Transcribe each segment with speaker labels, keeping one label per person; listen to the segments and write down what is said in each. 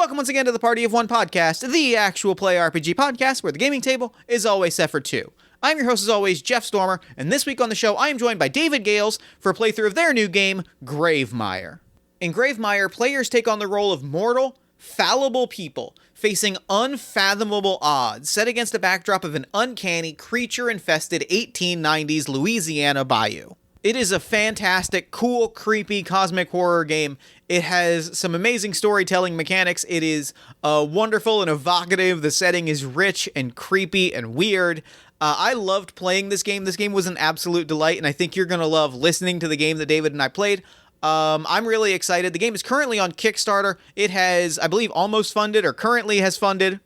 Speaker 1: Welcome once again to the Party of One podcast, the actual play RPG podcast where the gaming table is always set for two. I'm your host as always, Jeff Stormer, and this week on the show I am joined by David Gales for a playthrough of their new game, Gravemire. In Gravemire, players take on the role of mortal, fallible people facing unfathomable odds set against the backdrop of an uncanny, creature-infested 1890s Louisiana bayou. It is a fantastic, cool, creepy, cosmic horror game. It has some amazing storytelling mechanics. It is wonderful and evocative. The setting is rich and creepy and weird. I loved playing this game. This game was an absolute delight, and I think you're going to love listening to the game that David and I played. I'm really excited. The game is currently on Kickstarter. It has, I believe, almost funded or currently has funded.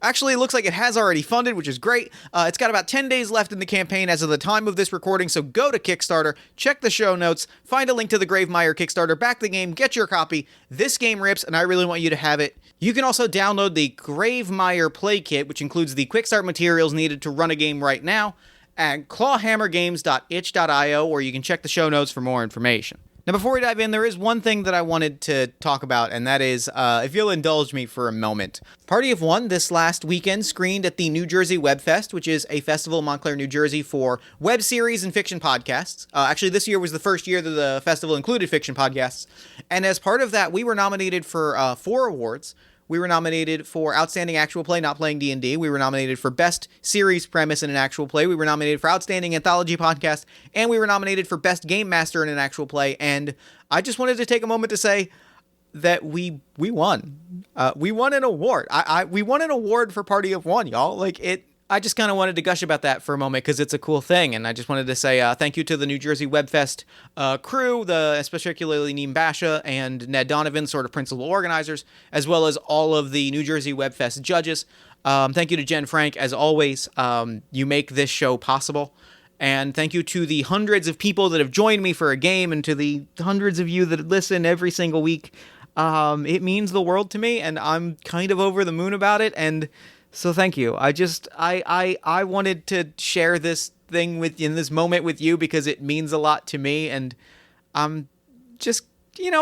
Speaker 1: Actually, it looks like it has already funded, which is great. It's got about 10 days left in the campaign as of the time of this recording, so go to Kickstarter, check the show notes, find a link to the Gravemire Kickstarter, back the game, get your copy. This game rips, and I really want you to have it. You can also download the Gravemire Play Kit, which includes the quick start materials needed to run a game right now, at clawhammergames.itch.io, or you can check the show notes for more information. Now, before we dive in, there is one thing that I wanted to talk about, and that is, if you'll indulge me for a moment. Party of One this last weekend screened at the New Jersey Web Fest, which is a festival in Montclair, New Jersey for web series and fiction podcasts. Actually, this year was the first year that the festival included fiction podcasts. And as part of that, we were nominated for 4 awards. We were nominated for Outstanding Actual Play, Not Playing D&D. We were nominated for Best Series Premise in an Actual Play. We were nominated for Outstanding Anthology Podcast. And we were nominated for Best Game Master in an Actual Play. And I just wanted to take a moment to say that we won. We won an award. We won an award for Party of One, y'all. I just kind of wanted to gush about that for a moment because it's a cool thing, and I just wanted to say thank you to the New Jersey Webfest crew, particularly Neem Basha and Ned Donovan, sort of principal organizers, as well as all of the New Jersey Webfest judges. Thank you to Jen Frank, as always. You make this show possible. And thank you to the hundreds of people that have joined me for a game, and to the hundreds of you that listen every single week. It means the world to me, and I'm kind of over the moon about it, and so thank you. I wanted to share this thing in this moment with you because it means a lot to me, and I'm just,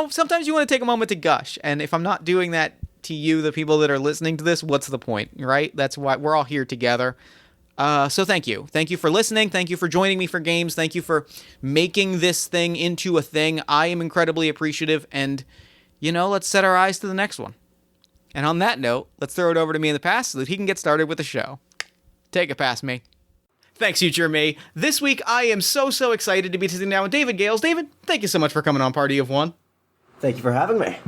Speaker 1: sometimes you want to take a moment to gush, and if I'm not doing that to you, the people that are listening to this, what's the point, right? That's why we're all here together. So thank you. Thank you for listening. Thank you for joining me for games. Thank you for making this thing into a thing. I am incredibly appreciative, and, let's set our eyes to the next one. And on that note, let's throw it over to me in the past so that he can get started with the show. Take it past me. Thanks, future me. This week, I am so excited to be sitting down with David Gales. David, thank you so much for coming on Party of One.
Speaker 2: Thank you for having me.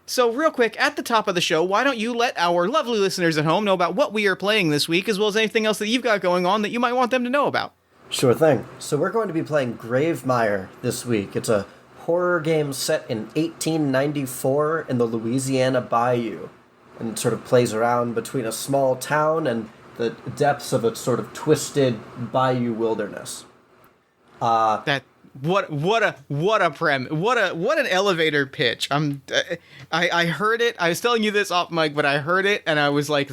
Speaker 1: So real quick, at the top of the show, why don't you let our lovely listeners at home know about what we are playing this week, as well as anything else that you've got going on that you might want them to know about.
Speaker 2: Sure thing. So we're going to be playing Gravemire this week. It's a horror game set in 1894 in the Louisiana bayou, and it sort of plays around between a small town and the depths of a sort of twisted bayou wilderness.
Speaker 1: What an elevator pitch. I heard it. I was telling you this off mic, but I heard it and I was like,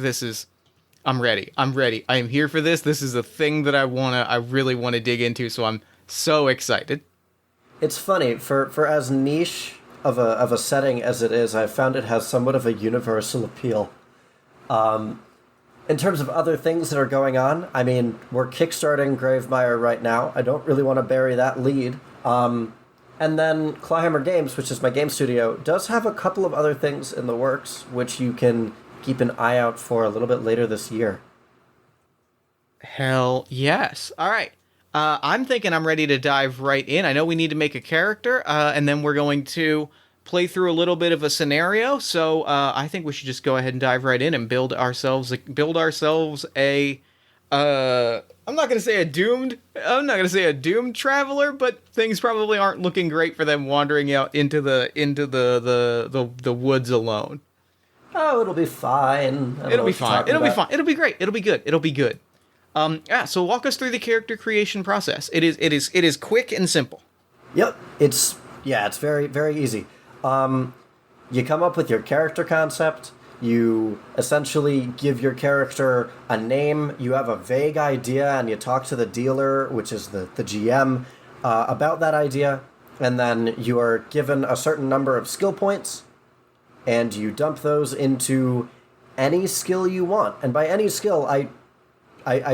Speaker 1: I'm ready. I am here for this. This is a thing that I really want to dig into, so I'm so excited.
Speaker 2: It's funny, for as niche of a setting as it is, I've found it has somewhat of a universal appeal. In terms of other things that are going on, I mean, we're kickstarting Gravemire right now. I don't really want to bury that lead. And then Clawhammer Games, which is my game studio, does have a couple of other things in the works, which you can keep an eye out for a little bit later this year.
Speaker 1: Hell yes. All right. I'm thinking I'm ready to dive right in. I know we need to make a character, and then we're going to play through a little bit of a scenario. So I think we should just go ahead and dive right in and build ourselves a. I'm not gonna say a doomed traveler, but things probably aren't looking great for them wandering out into the woods alone.
Speaker 2: Oh, it'll be fine.
Speaker 1: It'll be fine. It'll be great. It'll be good. So walk us through the character creation process. It is quick and simple.
Speaker 2: Yep. It's very, very easy. You come up with your character concept. You essentially give your character a name. You have a vague idea, and you talk to the dealer, which is the GM, about that idea. And then you are given a certain number of skill points. and you dump those into any skill you want. And by any skill, I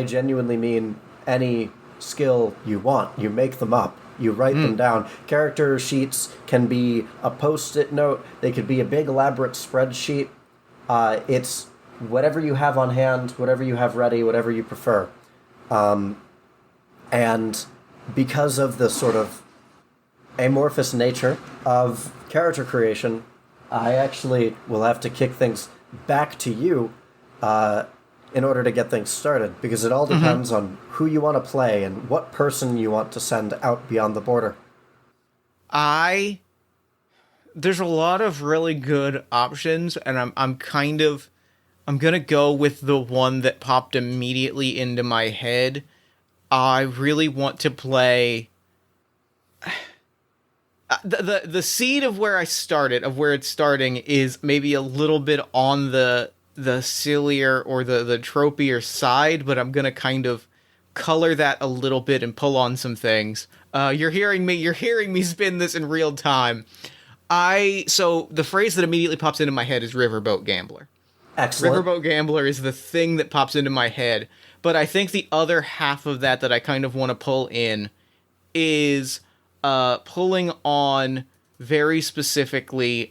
Speaker 2: genuinely mean any skill you want. You make them up. You write them down. Character sheets can be a post-it note. They could be a big elaborate spreadsheet. It's whatever you have on hand, whatever you have ready, whatever you prefer. And because of the sort of amorphous nature of character creation, I actually will have to kick things back to you in order to get things started, because it all depends on who you want to play and what person you want to send out beyond the border.
Speaker 1: There's a lot of really good options, and I'm gonna go with the one that popped immediately into my head. I really want to play the seed of where it's starting is maybe a little bit on the sillier or the tropier side, but I'm gonna kind of color that a little bit and pull on some things. You're hearing me spin this in real time. So the phrase that immediately pops into my head is riverboat gambler.
Speaker 2: Excellent.
Speaker 1: Riverboat gambler is the thing that pops into my head, but I think the other half of that I kind of want to pull in is pulling on very specifically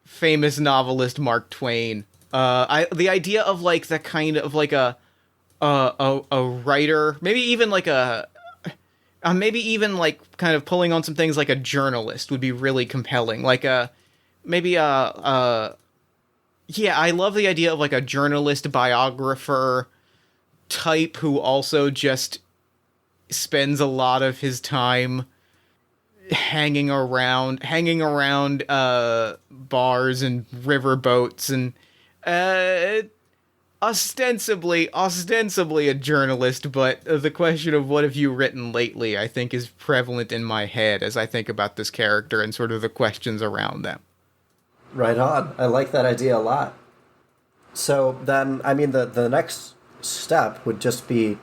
Speaker 1: famous novelist Mark Twain. The idea of like that kind of like a writer, maybe even like kind of pulling on some things like a journalist would be really compelling. Like yeah, I love the idea of like a journalist biographer type who also just spends a lot of his time hanging around bars and river boats and ostensibly a journalist, but the question of what have you written lately, I think, is prevalent in my head as I think about this character and sort of the questions around them.
Speaker 2: Right on. I like that idea a lot. So then, I mean, the next step would just be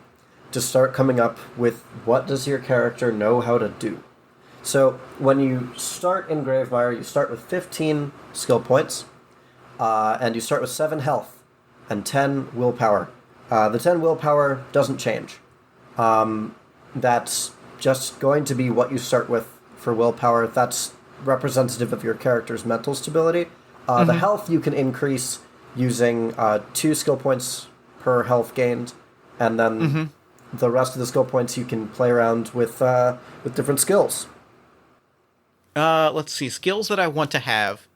Speaker 2: to start coming up with what does your character know how to do. So when you start in Gravemire, you start with 15 skill points, and you start with 7 health and 10 willpower. The 10 willpower doesn't change. That's just going to be what you start with for willpower. That's representative of your character's mental stability. The health you can increase using 2 skill points per health gained, and then the rest of the skill points you can play around with different skills.
Speaker 1: Let's see, skills that I want to have.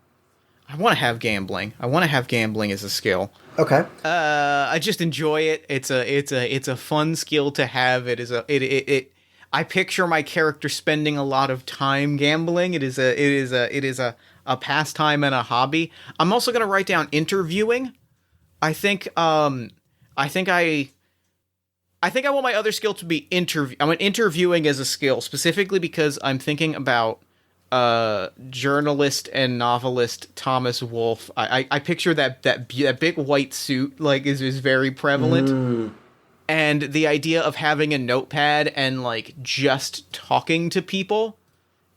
Speaker 1: I want to have gambling. I want to have gambling as a skill.
Speaker 2: Okay.
Speaker 1: I just enjoy it. It's a fun skill to have. I picture my character spending a lot of time gambling. It is a pastime and a hobby. I'm also going to write down interviewing. I think I want my other skill to be I want interviewing as a skill, specifically because I'm thinking about journalist and novelist Thomas Wolfe. I picture that big white suit like is very prevalent. And the idea of having a notepad and like just talking to people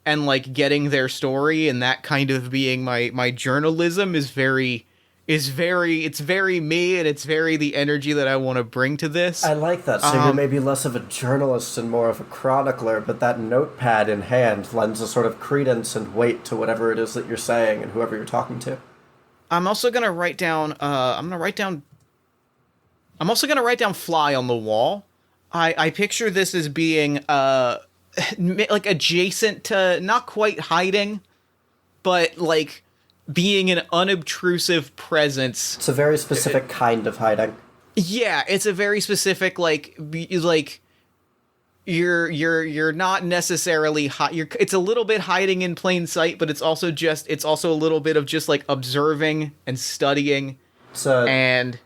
Speaker 1: and like getting their story and that kind of being my journalism is very me, and it's very the energy that I want to bring to this.
Speaker 2: I like that. So you're maybe less of a journalist and more of a chronicler, but that notepad in hand lends a sort of credence and weight to whatever it is that you're saying and whoever you're talking to.
Speaker 1: I'm also going to write down fly on the wall. I picture this as being like adjacent to, not quite hiding, but like being an unobtrusive presence.
Speaker 2: It's a very specific kind of hiding.
Speaker 1: Yeah, it's a very specific you're not necessarily it's a little bit hiding in plain sight, but it's also a little bit of just like observing and studying and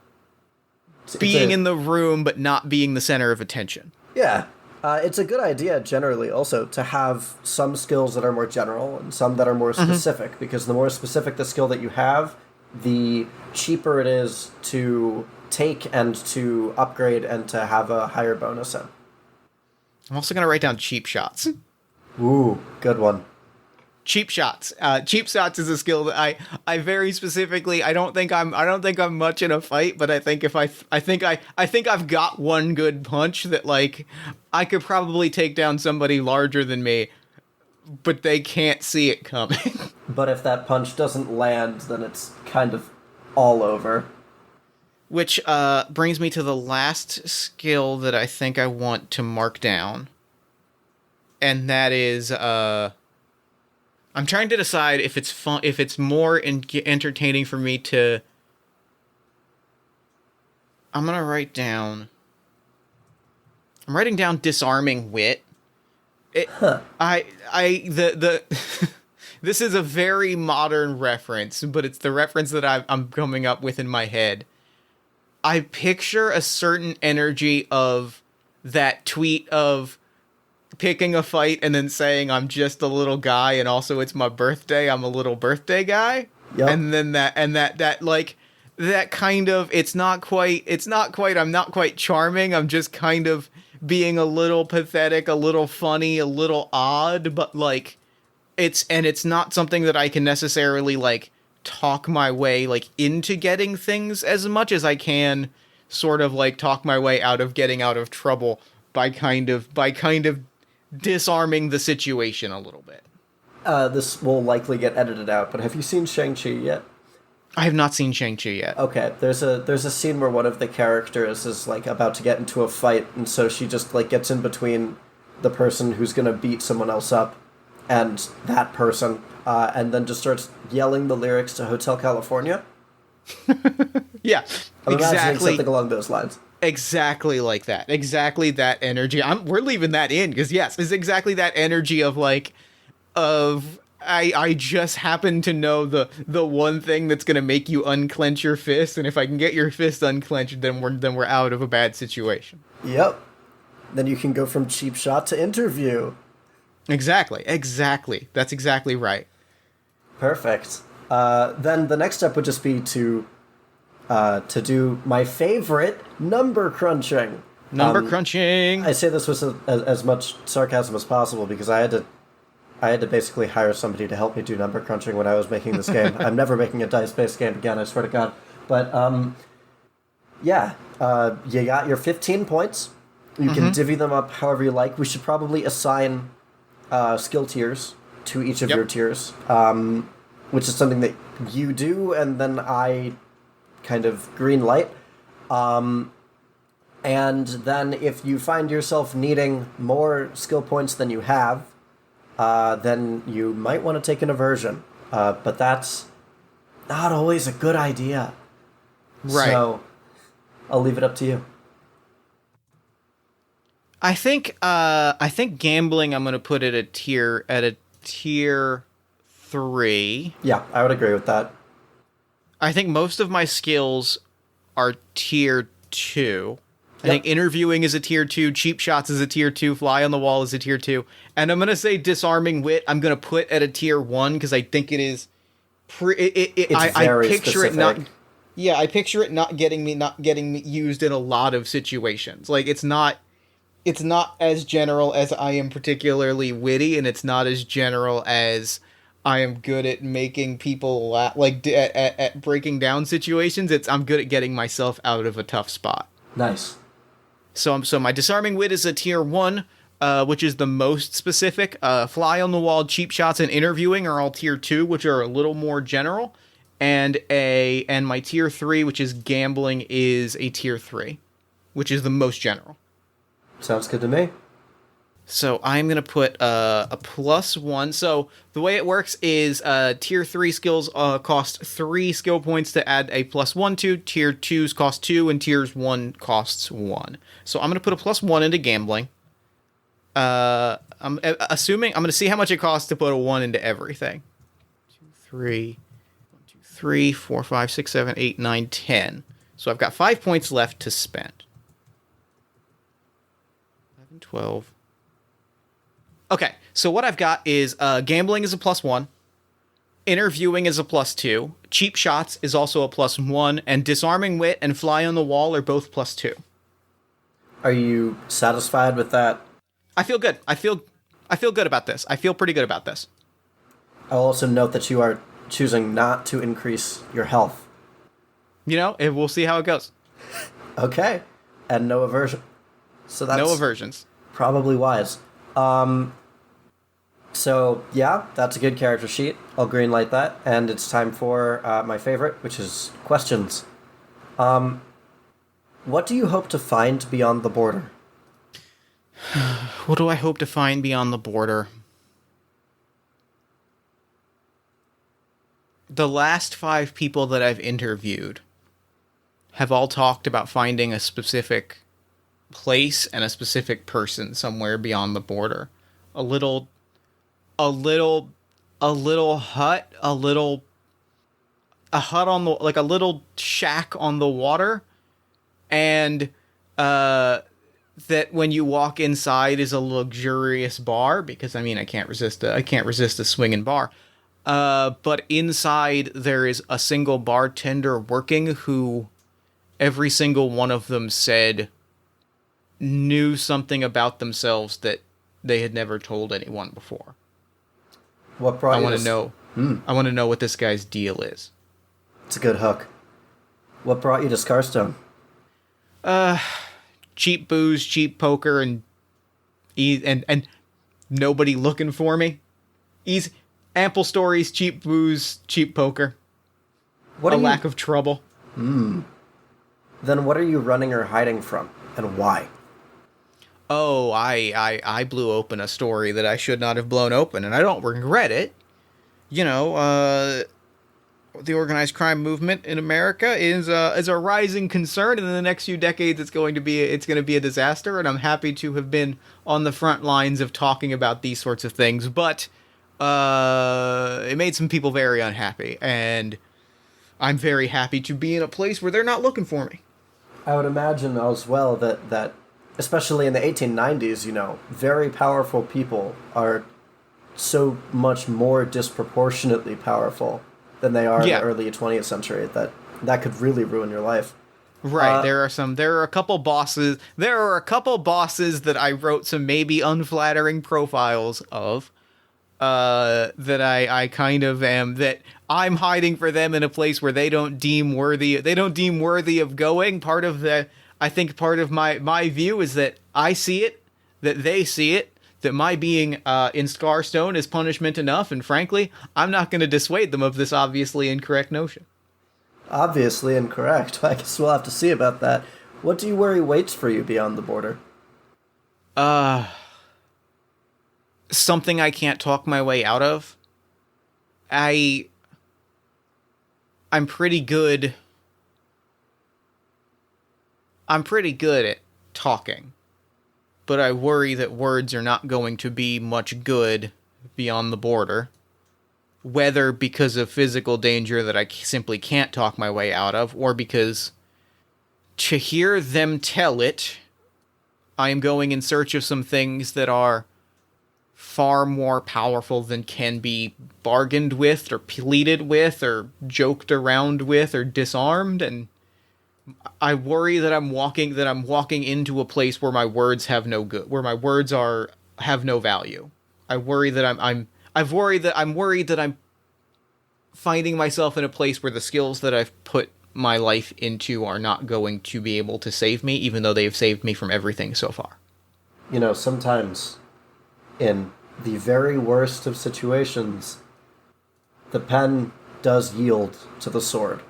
Speaker 1: being in the room but not being the center of attention.
Speaker 2: Yeah. It's a good idea, generally, also, to have some skills that are more general and some that are more specific, because the more specific the skill that you have, the cheaper it is to take and to upgrade and to have a higher bonus in.
Speaker 1: I'm also going to write down cheap shots.
Speaker 2: Ooh, good one.
Speaker 1: cheap shots. Cheap shots is a skill that I very specifically. I don't think I'm much in a fight, but I think I think I've got one good punch that like I could probably take down somebody larger than me, but they can't see it coming.
Speaker 2: But if that punch doesn't land, then it's kind of all over.
Speaker 1: Which brings me to the last skill that I think I want to mark down, and that is I'm trying to decide if it's fun, if it's more entertaining for me to. I'm writing down disarming wit. This is a very modern reference, but it's the reference that I'm coming up with in my head. I picture a certain energy of that tweet of picking a fight and then saying I'm just a little guy and also it's my birthday, I'm a little birthday guy.
Speaker 2: Yep.
Speaker 1: And then that like that kind of it's not quite I'm not quite charming, I'm just kind of being a little pathetic, a little funny, a little odd, but like it's not something that I can necessarily like talk my way like into getting things as much as I can sort of like talk my way out of getting out of trouble by kind of disarming the situation a little bit.
Speaker 2: This will likely get edited out, but have you seen Shang-Chi yet?
Speaker 1: I have not seen Shang-Chi yet.
Speaker 2: Okay, there's a scene where one of the characters is like about to get into a fight, and so she just like gets in between the person who's gonna beat someone else up and that person, and then just starts yelling the lyrics to Hotel California.
Speaker 1: Yeah,
Speaker 2: I'm imagining
Speaker 1: exactly.
Speaker 2: something along those lines.
Speaker 1: Exactly like that. Exactly that energy. We're leaving that in because yes, it's exactly that energy of like, I just happen to know the one thing that's gonna make you unclench your fist, and if I can get your fist unclenched, then we're out of a bad situation.
Speaker 2: Yep. Then you can go from cheap shot to interview.
Speaker 1: Exactly. That's exactly right.
Speaker 2: Perfect. Then the next step would just be to do my favorite, number crunching.
Speaker 1: Crunching.
Speaker 2: I say this with as much sarcasm as possible because I had to basically hire somebody to help me do number crunching when I was making this game. I'm never making a dice-based game again, I swear to God. But, you got your 15 points. You can divvy them up however you like. We should probably assign skill tiers to each of your tiers, which is something that you do, and then I kind of green light. And then if you find yourself needing more skill points than you have, then you might want to take an aversion. But that's not always a good idea.
Speaker 1: Right.
Speaker 2: So I'll leave it up to you.
Speaker 1: I think gambling I'm gonna put at a tier 3.
Speaker 2: Yeah, I would agree with that.
Speaker 1: I think most of my skills are tier 2. I think interviewing is a tier 2, cheap shots is a tier 2, fly on the wall is a tier 2, and I'm gonna say disarming wit I'm gonna put at a tier 1 because I think it is. I picture
Speaker 2: specific.
Speaker 1: it not. Yeah, I picture it not getting me used in a lot of situations. Like it's not as general as I am particularly witty, and it's not as general as I am good at making people laugh, like at breaking down situations. I'm good at getting myself out of a tough spot.
Speaker 2: Nice.
Speaker 1: So my disarming wit is a tier 1, which is the most specific. Fly on the wall, cheap shots, and interviewing are all tier 2, which are a little more general. And my tier 3, which is gambling, is a tier 3, which is the most general.
Speaker 2: Sounds good to me.
Speaker 1: So I'm going to put a +1. So the way it works is tier 3 skills cost 3 skill points to add a +1 to. Tier 2s cost 2, and tiers 1 costs 1. So I'm going to put a +1 into gambling. I'm assuming I'm going to see how much it costs to put a 1 into everything. 1, 2, 3, 4, 5, 6, 7, 8, 9, 10. So I've got 5 points left to spend. 11, 12. Okay, so what I've got is gambling is a +1, interviewing is a +2, cheap shots is also a +1, and disarming wit and fly on the wall are both +2.
Speaker 2: Are you satisfied with that?
Speaker 1: I feel good. I feel good about this. I feel pretty good about this.
Speaker 2: I'll also note that you are choosing not to increase your health.
Speaker 1: We'll see how it goes.
Speaker 2: Okay. And no aversion. So that's
Speaker 1: No aversions.
Speaker 2: probably wise. So, yeah, that's a good character sheet. I'll greenlight that. And it's time for my favorite, which is questions. What do you hope to find beyond the border?
Speaker 1: What do I hope to find beyond the border? The last 5 people that I've interviewed have all talked about finding a specific place and a specific person somewhere beyond the border. A little hut, a hut on the, like a little shack on the water, and that when you walk inside is a luxurious bar, because I can't resist a swinging bar. But inside there is a single bartender working who every single one of them said knew something about themselves that they had never told anyone before.
Speaker 2: What brought
Speaker 1: I
Speaker 2: you
Speaker 1: want to know. I want to know what this guy's deal is.
Speaker 2: It's a good hook. What brought you to Scarstone?
Speaker 1: Cheap booze, cheap poker, and nobody looking for me. Easy, ample stories, cheap booze, cheap poker. Lack of trouble.
Speaker 2: Then what are you running or hiding from, and why?
Speaker 1: Oh, I blew open a story that I should not have blown open, and I don't regret it. The organized crime movement in America is a rising concern, and in the next few decades it's going to be a disaster, and I'm happy to have been on the front lines of talking about these sorts of things, but it made some people very unhappy, and I'm very happy to be in a place where they're not looking for me.
Speaker 2: I would imagine as well that especially in the 1890s, very powerful people are so much more disproportionately powerful than they are in the early 20th century that could really ruin your life.
Speaker 1: Right. There are a couple bosses that I wrote some maybe unflattering profiles of, that I kind of am, that I'm hiding for them in a place where they don't deem worthy of going. Part of my view is that I see it, that they see it, that my being in Scarstone is punishment enough, and frankly, I'm not going to dissuade them of this obviously incorrect notion.
Speaker 2: Obviously incorrect. I guess we'll have to see about that. What do you worry waits for you beyond the border?
Speaker 1: Something I can't talk my way out of. I'm pretty good at talking, but I worry that words are not going to be much good beyond the border, whether because of physical danger that I simply can't talk my way out of, or because to hear them tell it, I am going in search of some things that are far more powerful than can be bargained with or pleaded with or joked around with or disarmed, and I worry that I'm walking into a place where my words have no good, where my words have no value. I worry that I'm finding myself in a place where the skills that I've put my life into are not going to be able to save me, even though they've saved me from everything so far.
Speaker 2: Sometimes in the very worst of situations, the pen does yield to the sword.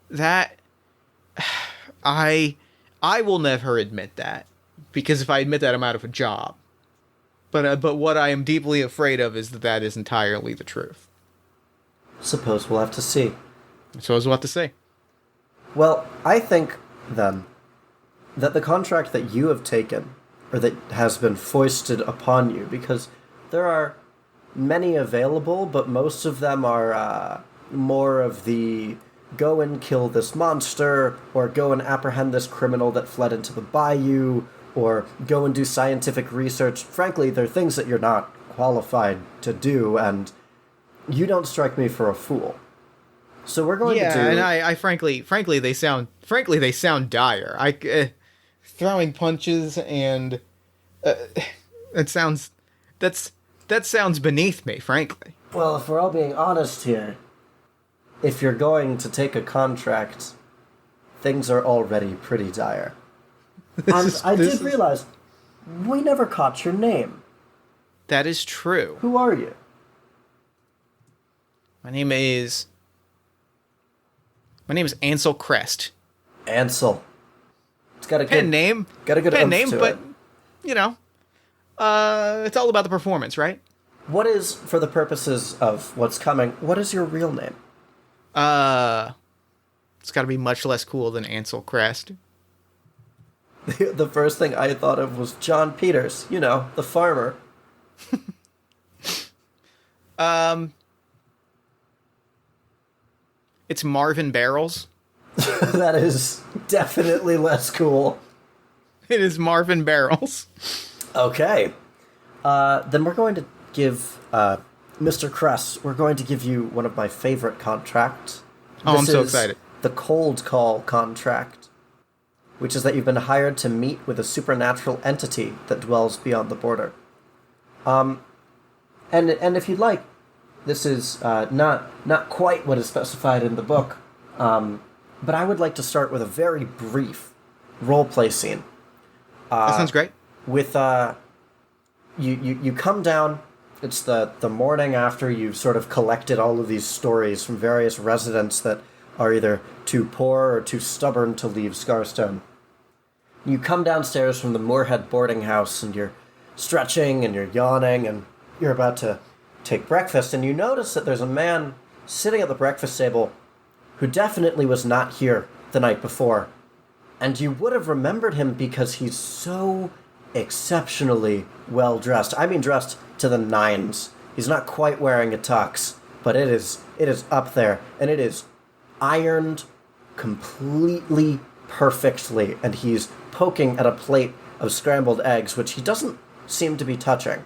Speaker 1: That I will never admit that, because if I admit that, I'm out of a job. But what I am deeply afraid of is that is entirely the truth.
Speaker 2: Suppose we'll have to see.
Speaker 1: Suppose we'll have to see.
Speaker 2: Well, I think, then, that the contract that you have taken, or that has been foisted upon you, because there are many available, but most of them are more of the go and kill this monster, or go and apprehend this criminal that fled into the bayou, or go and do scientific research. Frankly, they're things that you're not qualified to do, and you don't strike me for a fool. So we're going to do...
Speaker 1: Yeah, and I frankly they sound dire. Throwing punches and that sounds beneath me, frankly.
Speaker 2: Well, if we're all being honest here, if you're going to take a contract, things are already pretty dire. And I did realize, we never caught your name.
Speaker 1: That is true.
Speaker 2: Who are you?
Speaker 1: My name is Ansel Crest.
Speaker 2: Ansel. It's got a
Speaker 1: Pen
Speaker 2: good
Speaker 1: name.
Speaker 2: Got a good
Speaker 1: pen
Speaker 2: oomph
Speaker 1: name,
Speaker 2: to
Speaker 1: but
Speaker 2: it.
Speaker 1: you know, it's all about the performance, right?
Speaker 2: What is, for the purposes of what's coming, what is your real name?
Speaker 1: It's got to be much less cool than Ansel Crest.
Speaker 2: The first thing I thought of was John Peters, you know, the farmer.
Speaker 1: It's Marvin Barrels.
Speaker 2: That is definitely less cool.
Speaker 1: It is Marvin Barrels.
Speaker 2: Okay. Then we're going to give Mr. Crest, we're going to give you one of my favorite contracts.
Speaker 1: Oh, I'm so excited.
Speaker 2: The cold call contract, which is that you've been hired to meet with a supernatural entity that dwells beyond the border. And if you'd like, this is not quite what is specified in the book, but I would like to start with a very brief roleplay scene.
Speaker 1: That sounds great.
Speaker 2: With you come down. It's the morning after you've sort of collected all of these stories from various residents that are either too poor or too stubborn to leave Scarstone. You come downstairs from the Moorhead boarding house, and you're stretching and you're yawning, and you're about to take breakfast, and you notice that there's a man sitting at the breakfast table who definitely was not here the night before. And you would have remembered him because he's so exceptionally well dressed. I mean, dressed to the nines. He's not quite wearing a tux, but it is up there, and it is ironed completely perfectly, and he's poking at a plate of scrambled eggs, which he doesn't seem to be touching.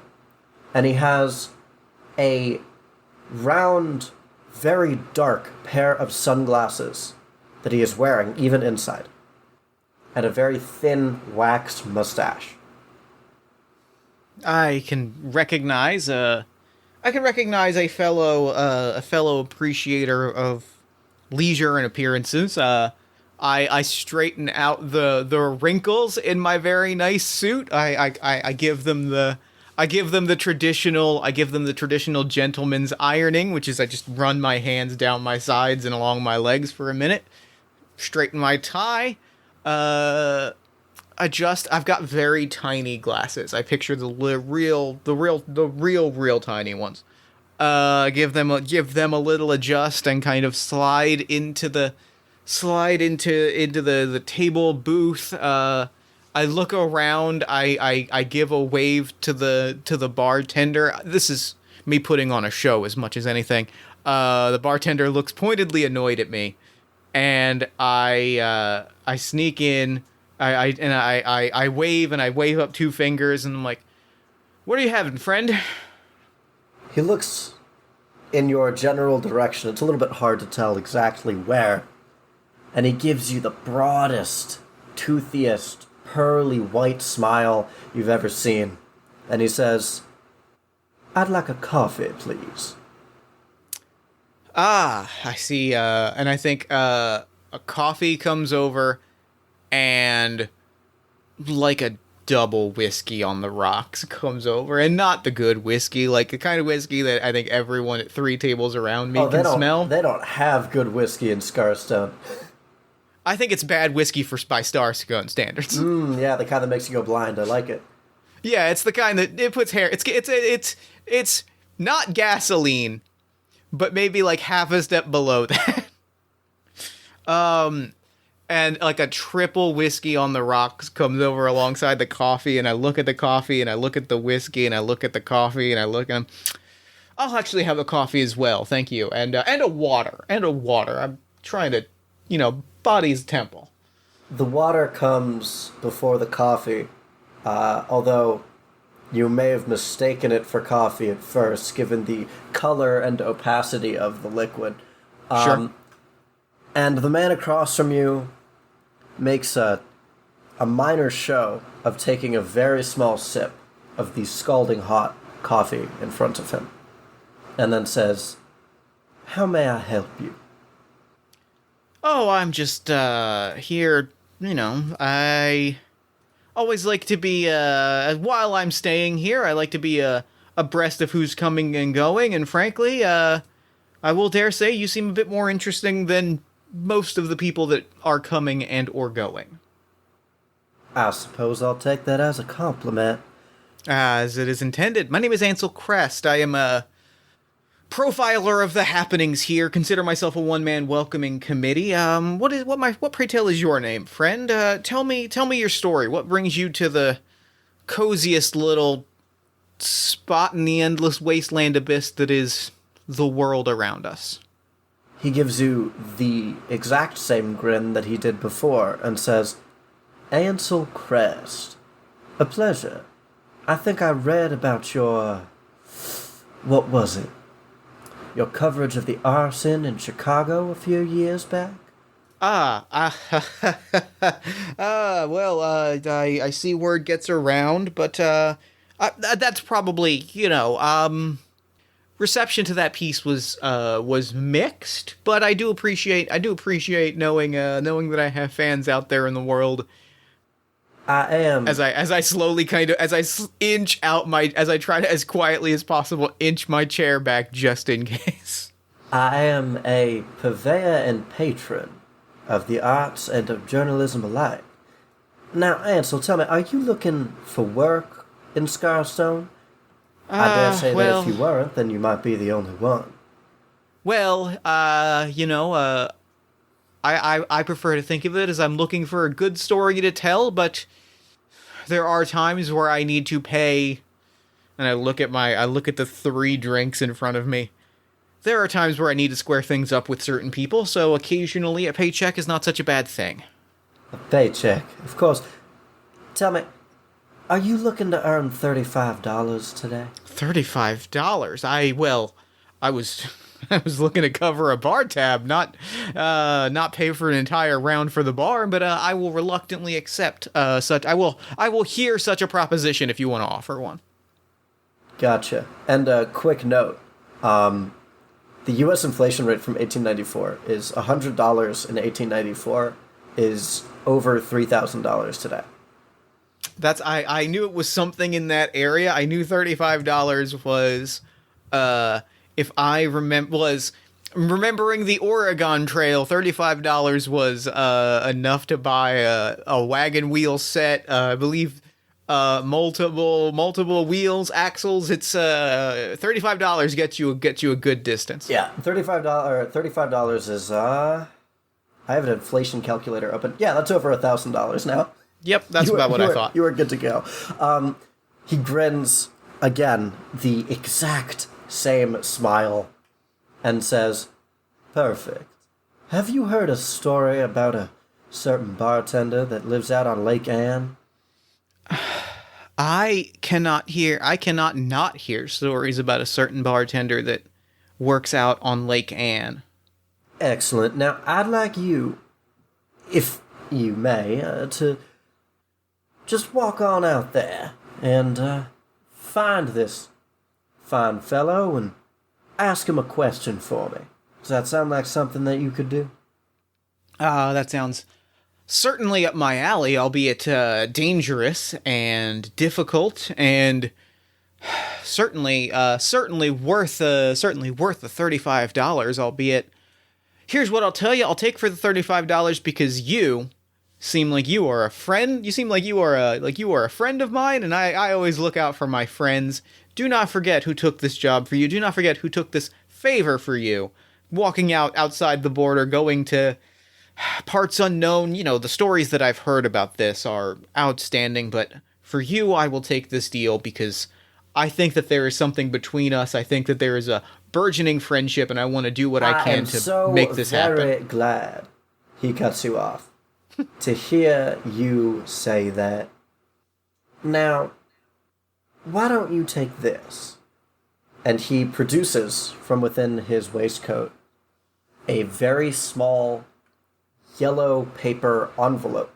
Speaker 2: And he has a round, very dark pair of sunglasses that he is wearing, even inside, and a very thin, waxed mustache.
Speaker 1: I can recognize a fellow appreciator of leisure and appearances. I straighten out the wrinkles in my very nice suit. I give them the traditional gentleman's ironing, which is I just run my hands down my sides and along my legs for a minute. Straighten my tie. I've got very tiny glasses. I picture the real tiny ones. Give them a little adjust and kind of slide into the table booth. I look around. I give a wave to the bartender. This is me putting on a show as much as anything. The bartender looks pointedly annoyed at me, and I sneak in. I wave, and I wave up two fingers, and I'm like, "What are you having, friend?"
Speaker 2: He looks in your general direction. It's a little bit hard to tell exactly where. And he gives you the broadest, toothiest, pearly white smile you've ever seen. And he says, "I'd like a coffee, please."
Speaker 1: Ah, I see. And I think a coffee comes over, and like a double whiskey on the rocks comes over, and not the good whiskey, like the kind of whiskey that I think everyone at three tables around me can smell.
Speaker 2: They don't have good whiskey in Scarstone.
Speaker 1: I think it's bad whiskey by Scarstone standards.
Speaker 2: Yeah, the kind that makes you go blind. I like it.
Speaker 1: Yeah, it's the kind that it puts hair. It's not gasoline, but maybe like half a step below that. And like a triple whiskey on the rocks comes over alongside the coffee, and I look at the coffee, and I look at the whiskey, and I look at the coffee, and I look at them. I'll actually have a coffee as well, thank you, and a water. I'm trying to, body's temple.
Speaker 2: The water comes before the coffee, although you may have mistaken it for coffee at first, given the color and opacity of the liquid.
Speaker 1: Sure.
Speaker 2: And the man across from you makes a minor show of taking a very small sip of the scalding hot coffee in front of him. and then says, "How may I help you?"
Speaker 1: Oh, I'm just here, I always like to be, while I'm staying here, I like to be abreast of who's coming and going, and frankly, I will dare say you seem a bit more interesting than most of the people that are coming and or going.
Speaker 2: I suppose I'll take that as a compliment.
Speaker 1: As it is intended. My name is Ansel Crest. I am a profiler of the happenings here. Consider myself a one-man welcoming committee. What pray tell is your name, friend? Tell me your story. What brings you to the coziest little spot in the endless wasteland abyss that is the world around us?
Speaker 2: He gives you the exact same grin that he did before and says, "Ansel Crest, a pleasure. I think I read about your... what was it? Your coverage of the arson in Chicago a few years back?"
Speaker 1: I see word gets around, but, that's probably, reception to that piece was mixed, but I do appreciate knowing that I have fans out there in the world.
Speaker 2: I am.
Speaker 1: As I slowly as I try to, as quietly as possible, inch my chair back just in case.
Speaker 2: I am a purveyor and patron of the arts and of journalism alike. Now, Ansel, tell me, are you looking for work in Scarstone? I dare say that if you weren't, then you might be the only one.
Speaker 1: Well, I prefer to think of it as I'm looking for a good story to tell, but there are times where I need to pay, and I look at the 3 drinks in front of me. There are times where I need to square things up with certain people, so occasionally a paycheck is not such a bad thing.
Speaker 2: A paycheck, of course. Tell me, are you looking to earn $35 today?
Speaker 1: $35? I was looking to cover a bar tab, not pay for an entire round for the bar, but I will reluctantly accept such. I will hear such a proposition if you want to offer one.
Speaker 2: Gotcha. And a quick note: the U.S. inflation rate from 1894 is $100 in 1894 is over $3,000 today.
Speaker 1: I knew it was something in that area. I knew $35 was if I was remembering the Oregon Trail, $35 was enough to buy a wagon wheel set. I believe multiple wheels, axles. It's $35 gets you a good distance.
Speaker 2: Yeah, $35 is I have an inflation calculator open. Yeah, that's over $1,000 now.
Speaker 1: Yep, that's about what I thought.
Speaker 2: You were good to go. He grins again, the exact same smile, and says, "Perfect. Have you heard a story about a certain bartender that lives out on Lake Anne?"
Speaker 1: I cannot not hear stories about a certain bartender that works out on Lake Anne.
Speaker 2: Excellent. Now, I'd like you, if you may, to just walk on out there and find this fine fellow and ask him a question for me. Does that sound like something that you could do?
Speaker 1: That sounds certainly up my alley, albeit dangerous and difficult, and certainly worth the $35. Albeit, here's what I'll tell you: I'll take for the $35 because you seem like you are a friend. You seem like you are a friend of mine, and I always look out for my friends. Do not forget who took this job for you. Do not forget who took this favor for you. Walking outside the border, going to parts unknown. The stories that I've heard about this are outstanding, but for you, I will take this deal because I think that there is something between us. I think that there is a burgeoning friendship, and I want to do what I can to make this happen.
Speaker 2: I'm so very glad, he cuts you off, to hear you say that. Now, why don't you take this? And he produces from within his waistcoat a very small yellow paper envelope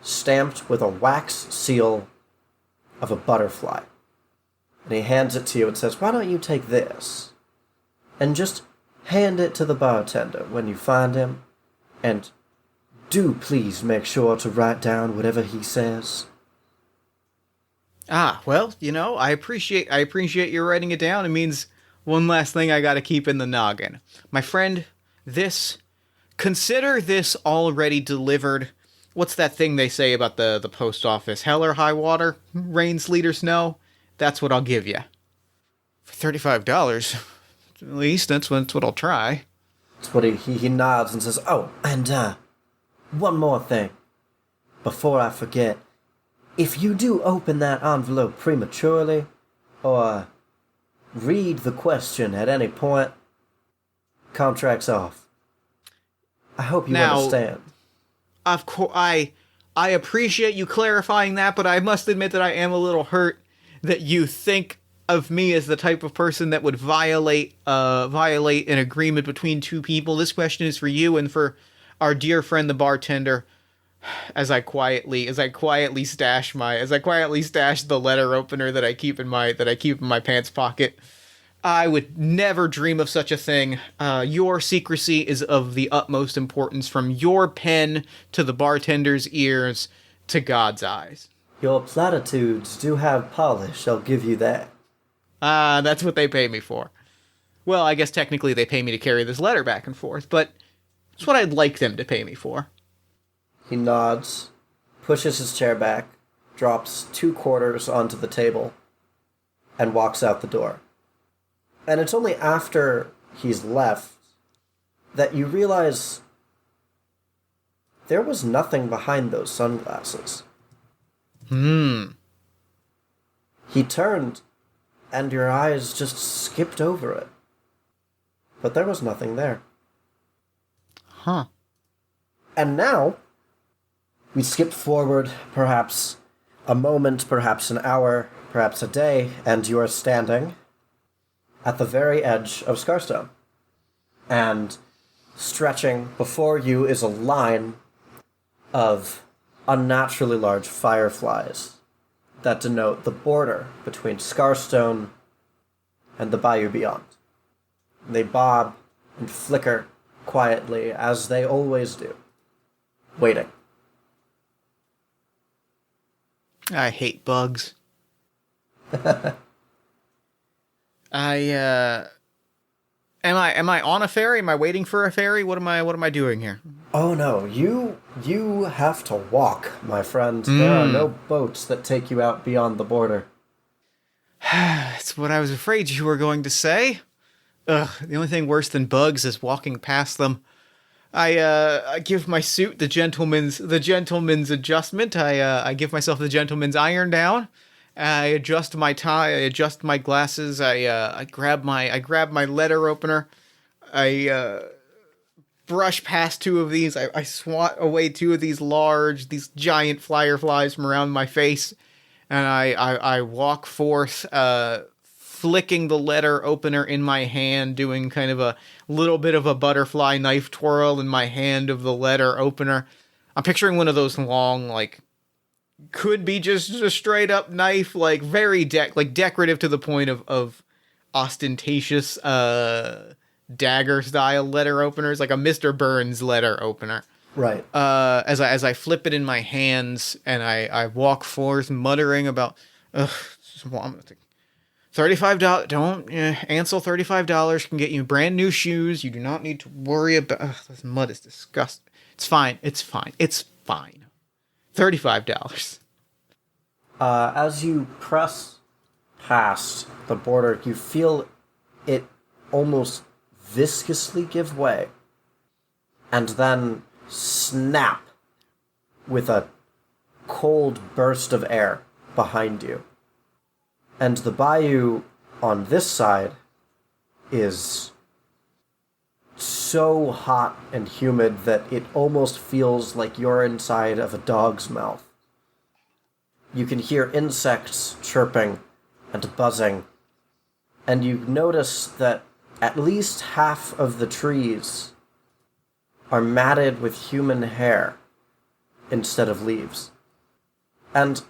Speaker 2: stamped with a wax seal of a butterfly. And he hands it to you and says, "Why don't you take this? and just hand it to the bartender when you find him, and do please make sure to write down whatever he says.
Speaker 1: Ah, well, I appreciate you writing it down. It means one last thing I gotta keep in the noggin. My friend, consider this already delivered. What's that thing they say about the post office? Hell or high water? Rain, sleet, or snow? That's what I'll give you. For $35, at least, that's what I'll try.
Speaker 2: That's what he nods and says, oh, and one more thing. Before I forget, if you do open that envelope prematurely, or read the question at any point, contract's off. I hope you understand.
Speaker 1: Of course, I appreciate you clarifying that, but I must admit that I am a little hurt that you think of me as the type of person that would violate an agreement between two people. This question is for you and for our dear friend the bartender. As I quietly stash the letter opener that I keep in my pants pocket. I would never dream of such a thing. Your secrecy is of the utmost importance, from your pen to the bartender's ears to God's eyes.
Speaker 2: Your platitudes do have polish, I'll give you that.
Speaker 1: That's what they pay me for. Well, I guess technically they pay me to carry this letter back and forth, but it's what I'd like them to pay me for.
Speaker 2: He nods, pushes his chair back, drops 2 quarters onto the table, and walks out the door. And it's only after he's left that you realize there was nothing behind those sunglasses. He turned, and your eyes just skipped over it. But there was nothing there.
Speaker 1: Huh.
Speaker 2: And now, we skip forward perhaps a moment, perhaps an hour, perhaps a day, and you are standing at the very edge of Scarstone. And stretching before you is a line of unnaturally large fireflies that denote the border between Scarstone and the bayou beyond. They bob and flicker quietly, as they always do, waiting.
Speaker 1: I hate bugs. Am I on a ferry? Am I waiting for a ferry? What am I doing here?
Speaker 2: Oh no, you have to walk, my friend. There are no boats that take you out beyond the border.
Speaker 1: That's what I was afraid you were going to say. Ugh, the only thing worse than bugs is walking past them. I give my suit the gentleman's adjustment. I give myself the gentleman's iron down. I adjust my tie. I adjust my glasses. I grab my letter opener. I brush past 2 of these. I swat away 2 of these giant fireflies from around my face, and I walk forth, flicking the letter opener in my hand, doing kind of a little bit of a butterfly knife twirl in my hand of the letter opener. I'm picturing one of those long, could be just a straight up knife, very decorative to the point of ostentatious, dagger style letter openers, like a Mr. Burns letter opener.
Speaker 2: Right.
Speaker 1: As I flip it in my hands and I walk forth muttering about, $35. Don't Ansel. $35 can get you brand new shoes. You do not need to worry about. This mud is disgusting. It's fine. $35.
Speaker 2: As you press past the border, you feel it almost viscously give way, and then snap with a cold burst of air behind you. And the bayou on this side is so hot and humid that it almost feels like you're inside of a dog's mouth. You can hear insects chirping and buzzing, and you notice that at least half of the trees are matted with human hair instead of leaves. And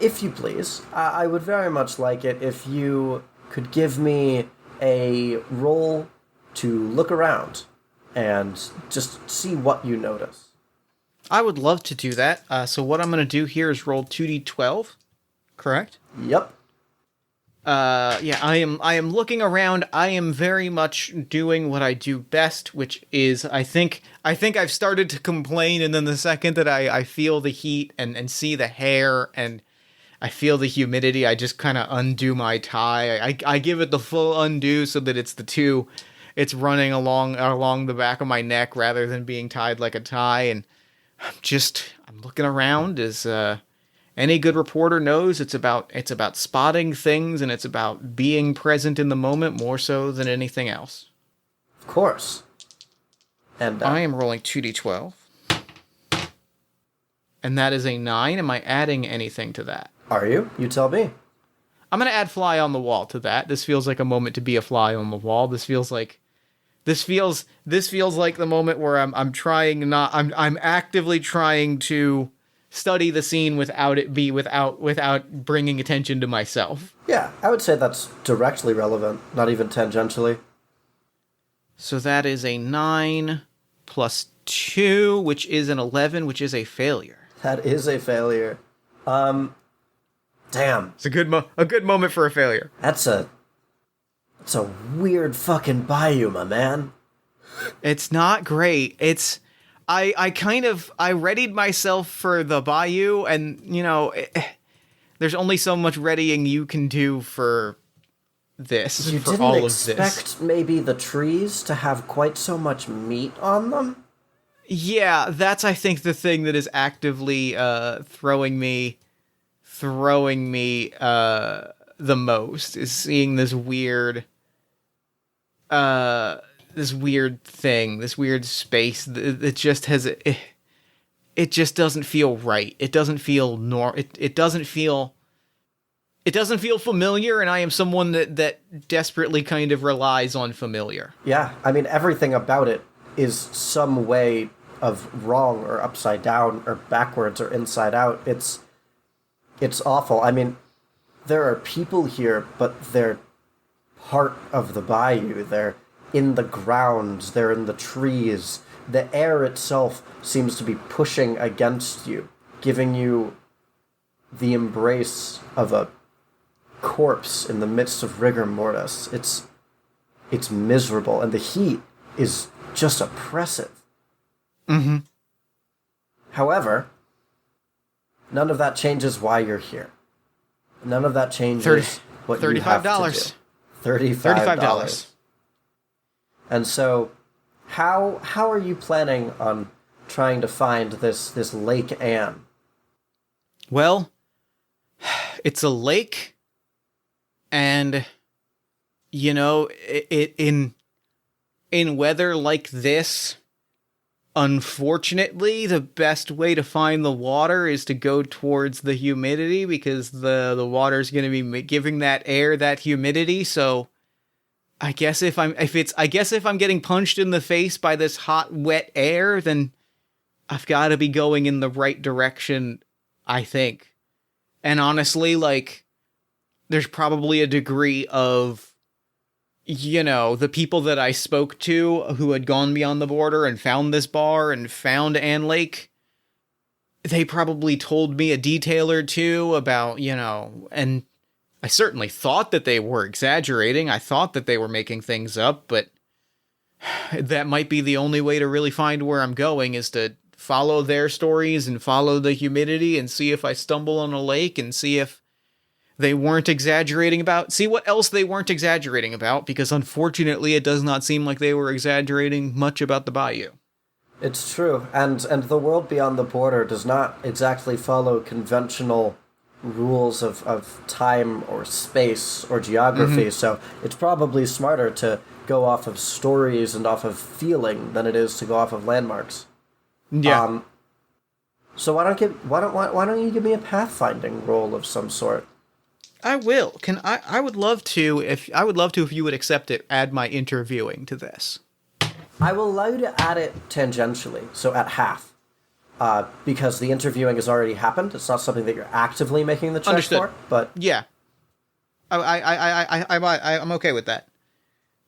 Speaker 2: if you please, I would very much like it if you could give me a roll to look around and just see what you notice.
Speaker 1: I would love to do that. So what I'm going to do here is roll 2d12, correct?
Speaker 2: Yep.
Speaker 1: Yeah, I am looking around. I am very much doing what I do best, which is I think I've started to complain, and then the second that I feel the heat and see the hair and I feel the humidity, I just kind of undo my tie. I give it the full undo so that it's running along the back of my neck rather than being tied like a tie, and I'm looking around as any good reporter knows. It's about spotting things, and it's about being present in the moment more so than anything else.
Speaker 2: Of course. And
Speaker 1: I am rolling 2d12. And that is a 9. Am I adding anything to that?
Speaker 2: Are you? You tell me.
Speaker 1: I'm going to add fly on the wall to that. This feels like a moment to be a fly on the wall. This feels like the moment where I'm actively trying to study the scene without bringing attention to myself.
Speaker 2: Yeah, I would say that's directly relevant, not even tangentially.
Speaker 1: So that is a 9 plus 2, which is an 11, which is a failure.
Speaker 2: That is a failure. Damn.
Speaker 1: It's a good moment for a failure.
Speaker 2: That's a weird fucking bayou, my man.
Speaker 1: It's not great. I readied myself for the bayou, and there's only so much readying you can do for this.
Speaker 2: You
Speaker 1: for
Speaker 2: didn't
Speaker 1: all
Speaker 2: expect
Speaker 1: of this.
Speaker 2: maybe the trees to have quite so much meat on them?
Speaker 1: Yeah, that's I think the thing that is actively throwing me the most is seeing this weird thing, this weird space that just has it just doesn't feel right. It doesn't feel it doesn't feel familiar, and I am someone that desperately kind of relies on familiar.
Speaker 2: Yeah, I mean, everything about it is some way of wrong or upside down or backwards or inside out. It's awful. I mean, there are people here, but they're part of the bayou. They're in the ground. They're in the trees. The air itself seems to be pushing against you, giving you the embrace of a corpse in the midst of rigor mortis. It's miserable, and the heat is just oppressive.
Speaker 1: Mm-hmm.
Speaker 2: However, none of that changes why you're here. None of that changes what you have to do. $35. And so, how are you planning on trying to find this Lake Anne?
Speaker 1: Well, it's a lake, and in weather like this, unfortunately, the best way to find the water is to go towards the humidity, because the water's going to be giving that air that humidity. So I guess if I'm getting punched in the face by this hot, wet air, then I've got to be going in the right direction, I think. And honestly, there's probably a degree of the people that I spoke to who had gone beyond the border and found this bar and found Ann Lake, they probably told me a detail or two about, and I certainly thought that they were exaggerating. I thought that they were making things up, but that might be the only way to really find where I'm going, is to follow their stories and follow the humidity and see if I stumble on a lake and see if they weren't exaggerating about, see what else they weren't exaggerating about, because unfortunately it does not seem like they were exaggerating much about the bayou.
Speaker 2: It's true, and the world beyond the border does not exactly follow conventional rules of time or space or geography, so it's probably smarter to go off of stories and off of feeling than it is to go off of landmarks.
Speaker 1: Yeah.
Speaker 2: So why don't you give me a pathfinding roll of some sort?
Speaker 1: I will. I would love to if you would accept it, add my interviewing to this.
Speaker 2: I will allow you to add it tangentially, so at half. Because the interviewing has already happened. It's not something that you're actively making the check
Speaker 1: Understood.
Speaker 2: for, but
Speaker 1: yeah. I'm okay with that.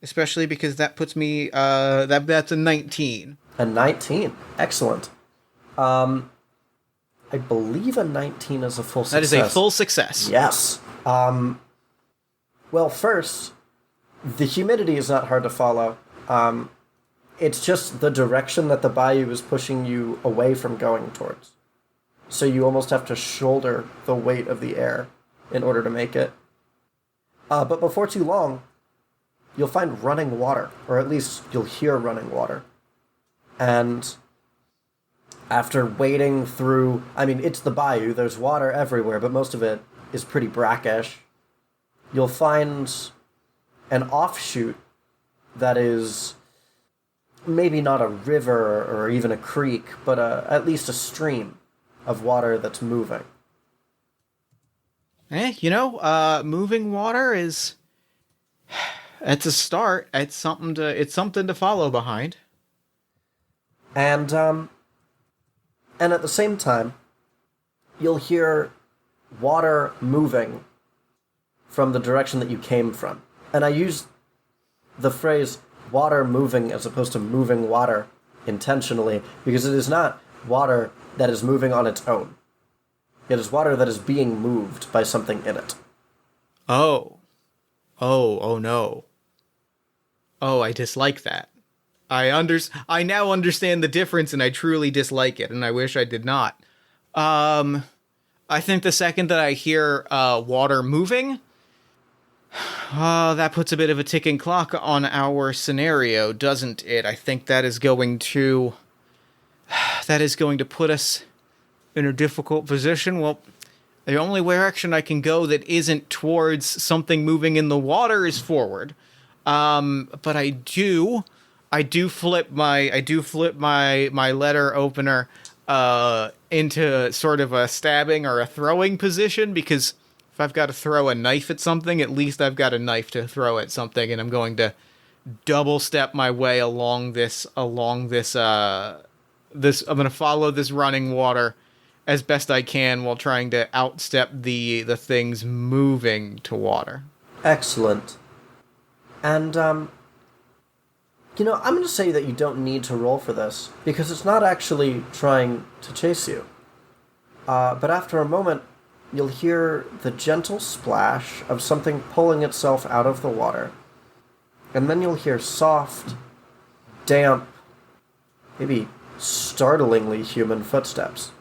Speaker 1: especially because that puts me that's a 19.
Speaker 2: A 19. Excellent. I believe a 19 is a full success.
Speaker 1: That is a full success.
Speaker 2: Yes. Well, first, the humidity is not hard to follow. It's just the direction that the bayou is pushing you away from going towards. So you almost have to shoulder the weight of the air in order to make it. But before too long, you'll find running water, or at least you'll hear running water. And after wading through, I mean, it's the bayou, there's water everywhere, but most of it is pretty brackish. You'll find an offshoot that is maybe not a river or even a creek, but at least a stream of water that's moving.
Speaker 1: Moving water is it's a start. It's something to follow behind.
Speaker 2: And at the same time, you'll hear water moving from the direction that you came from. And I use the phrase water moving as opposed to moving water intentionally, because it is not water that is moving on its own. It is water that is being moved by something in it.
Speaker 1: Oh no. Oh, I dislike that. I now understand the difference, and I truly dislike it, and I wish I did not. I think the second that I hear water moving, that puts a bit of a ticking clock on our scenario, doesn't it? I think that is going to put us in a difficult position. Well, the only direction I can go that isn't towards something moving in the water is forward. But I do flip my letter opener into sort of a stabbing or a throwing position, because if I've got to throw a knife at something, at least I've got a knife to throw at something, and I'm going to double step my way along this I'm going to follow this running water as best I can while trying to outstep the things moving to water.
Speaker 2: Excellent. And, I'm going to say that you don't need to roll for this, because it's not actually trying to chase you. But after a moment, you'll hear the gentle splash of something pulling itself out of the water. And then you'll hear soft, damp, maybe startlingly human footsteps.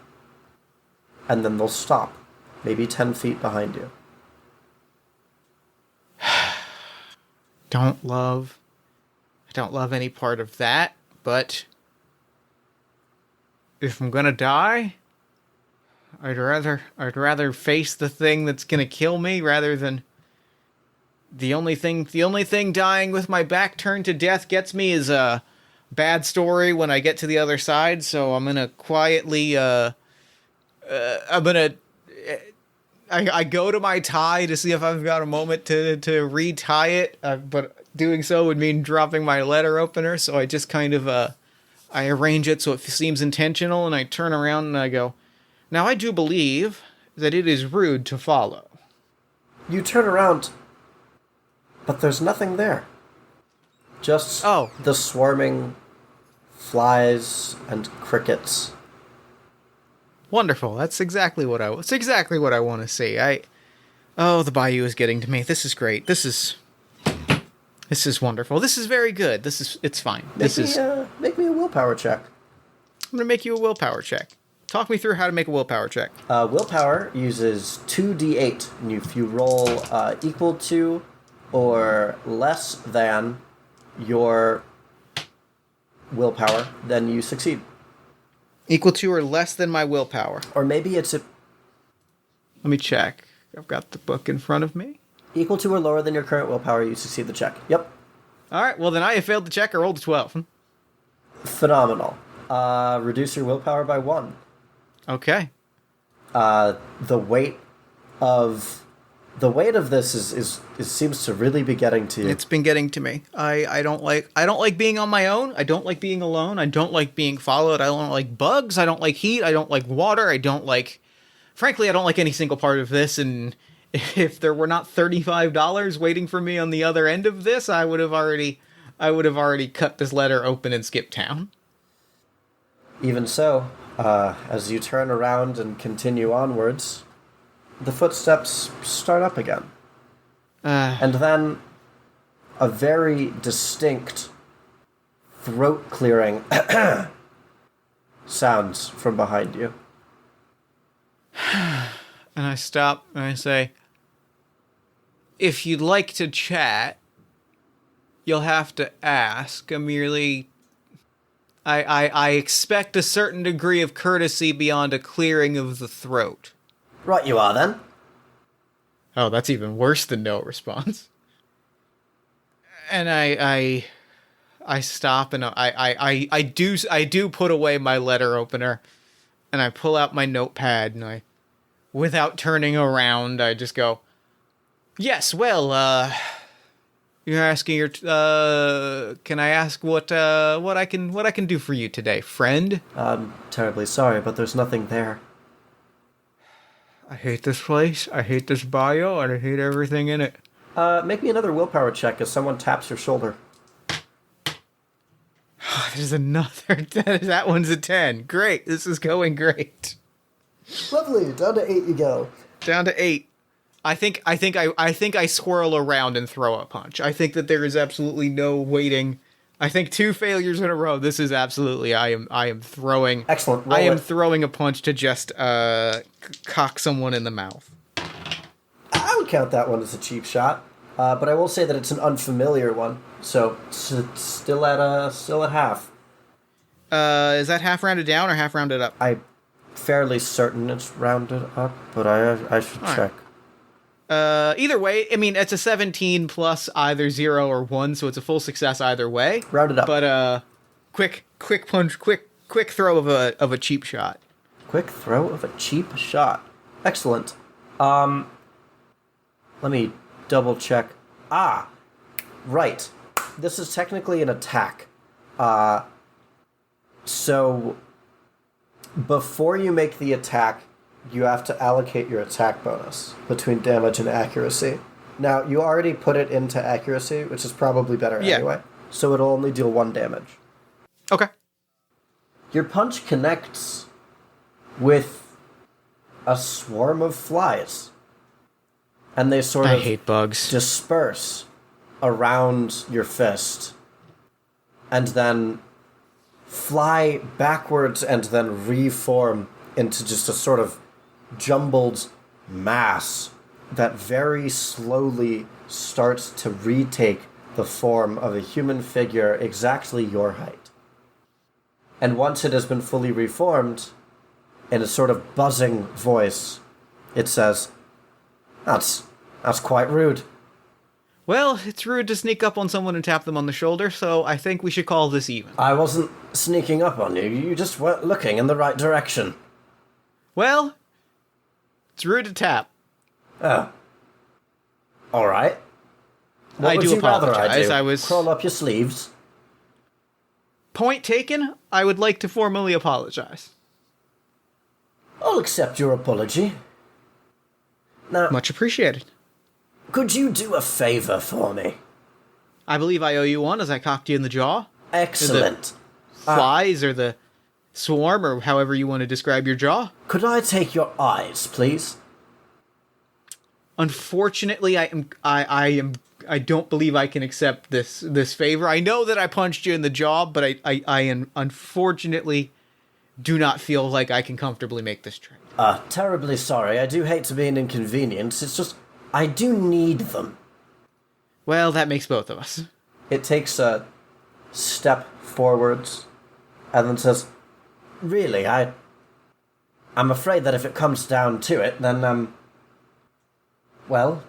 Speaker 2: And then they'll stop, maybe 10 feet behind you.
Speaker 1: I don't love any part of that, but if I'm gonna die, I'd rather face the thing that's gonna kill me rather than the only thing dying with my back turned to death gets me is a bad story when I get to the other side. So I'm gonna quietly I go to my tie to see if I've got a moment to retie it, but doing so would mean dropping my letter opener, so I just kind of I arrange it so it seems intentional, and I turn around and I go, "Now I do believe that it is rude to follow."
Speaker 2: You turn around, but there's nothing there. Just the swarming flies and crickets.
Speaker 1: Wonderful. That's exactly what I want to see. The bayou is getting to me. This is great. This is wonderful. This is very good. It's fine.
Speaker 2: Make me a willpower check.
Speaker 1: I'm going to make you a willpower check. Talk me through how to make a willpower check.
Speaker 2: Willpower uses 2d8, and if you roll equal to or less than your willpower, then you succeed.
Speaker 1: Equal to or less than my willpower.
Speaker 2: Or maybe it's
Speaker 1: Let me check. I've got the book in front of me.
Speaker 2: Equal to or lower than your current willpower, you succeed the check. Yep.
Speaker 1: All right, well then I have failed the check. I rolled a 12.
Speaker 2: Phenomenal. Reduce your willpower by 1.
Speaker 1: Okay.
Speaker 2: The weight of this is seems to really be getting to you.
Speaker 1: It's been getting to me. I don't like being on my own. I don't like being alone. I don't like being followed. I don't like bugs. I don't like heat. I don't like water. Frankly, I don't like any single part of this, and if there were not $35 waiting for me on the other end of this, I would have already cut this letter open and skipped town.
Speaker 2: Even so, as you turn around and continue onwards, the footsteps start up again. And then a very distinct throat-clearing sounds from behind you.
Speaker 1: And I stop and I say, if you'd like to chat, you'll have to ask. I expect a certain degree of courtesy beyond a clearing of the throat.
Speaker 2: Right you are, then.
Speaker 1: Oh, that's even worse than no response. And I stop and I do put away my letter opener, and I pull out my notepad and without turning around, I just go, yes, well, you're asking can I ask what I can do for you today, friend?
Speaker 2: I'm terribly sorry, but there's nothing there.
Speaker 1: I hate this place, I hate this bayou, and I hate everything in it.
Speaker 2: Make me another willpower check as someone taps your shoulder.
Speaker 1: There's another, that one's a 10. Great, this is going great.
Speaker 2: Lovely, down to 8 you go.
Speaker 1: Down to 8. I think I swirl around and throw a punch. I think that there is absolutely no waiting. I think 2 failures in a row. This is absolutely. I am throwing.
Speaker 2: Excellent.
Speaker 1: I am throwing a punch to just cock someone in the mouth.
Speaker 2: I would count that one as a cheap shot, but I will say that it's an unfamiliar one. So it's still at half.
Speaker 1: Is that half rounded down or half rounded up?
Speaker 2: I'm fairly certain it's rounded up, but I should check.
Speaker 1: Either way, I mean, it's a 17 plus either 0 or 1, so it's a full success either way.
Speaker 2: Rounded up.
Speaker 1: But, quick punch, quick throw of a cheap shot.
Speaker 2: Quick throw of a cheap shot. Excellent. Let me double check. Right. This is technically an attack. So, before you make the attack, you have to allocate your attack bonus between damage and accuracy. Now, you already put it into accuracy, which is probably better anyway. So it'll only deal 1 damage.
Speaker 1: Okay.
Speaker 2: Your punch connects with a swarm of flies. And they sort of
Speaker 1: hate bugs.
Speaker 2: Disperse around your fist. And then fly backwards and then reform into just a sort of jumbled mass that very slowly starts to retake the form of a human figure exactly your height. And once it has been fully reformed, in a sort of buzzing voice, it says, That's quite rude.
Speaker 1: Well, it's rude to sneak up on someone and tap them on the shoulder, so I think we should call this even.
Speaker 2: I wasn't sneaking up on you. You just weren't looking in the right direction.
Speaker 1: Well, it's rude to tap.
Speaker 2: Oh. All right. What
Speaker 1: I
Speaker 2: would
Speaker 1: do
Speaker 2: you rather
Speaker 1: apologize.
Speaker 2: I do? Crawl up your sleeves?
Speaker 1: Point taken. I would like to formally apologize.
Speaker 2: I'll accept your apology. Now,
Speaker 1: Much appreciated.
Speaker 2: could you do a favor for me?
Speaker 1: I believe I owe you one as I cocked you in the jaw.
Speaker 2: Excellent.
Speaker 1: Flies or the swarm or however you want to describe your jaw.
Speaker 2: Could I take your eyes, please?
Speaker 1: Unfortunately, I don't believe I can accept this favor. I know that I punched you in the jaw, but I unfortunately do not feel like I can comfortably make this trade.
Speaker 2: Terribly sorry. I do hate to be an inconvenience. It's just, I do need them.
Speaker 1: Well, that makes both of us.
Speaker 2: It takes a step forwards and then says, really, I'm afraid that if it comes down to it, then, well,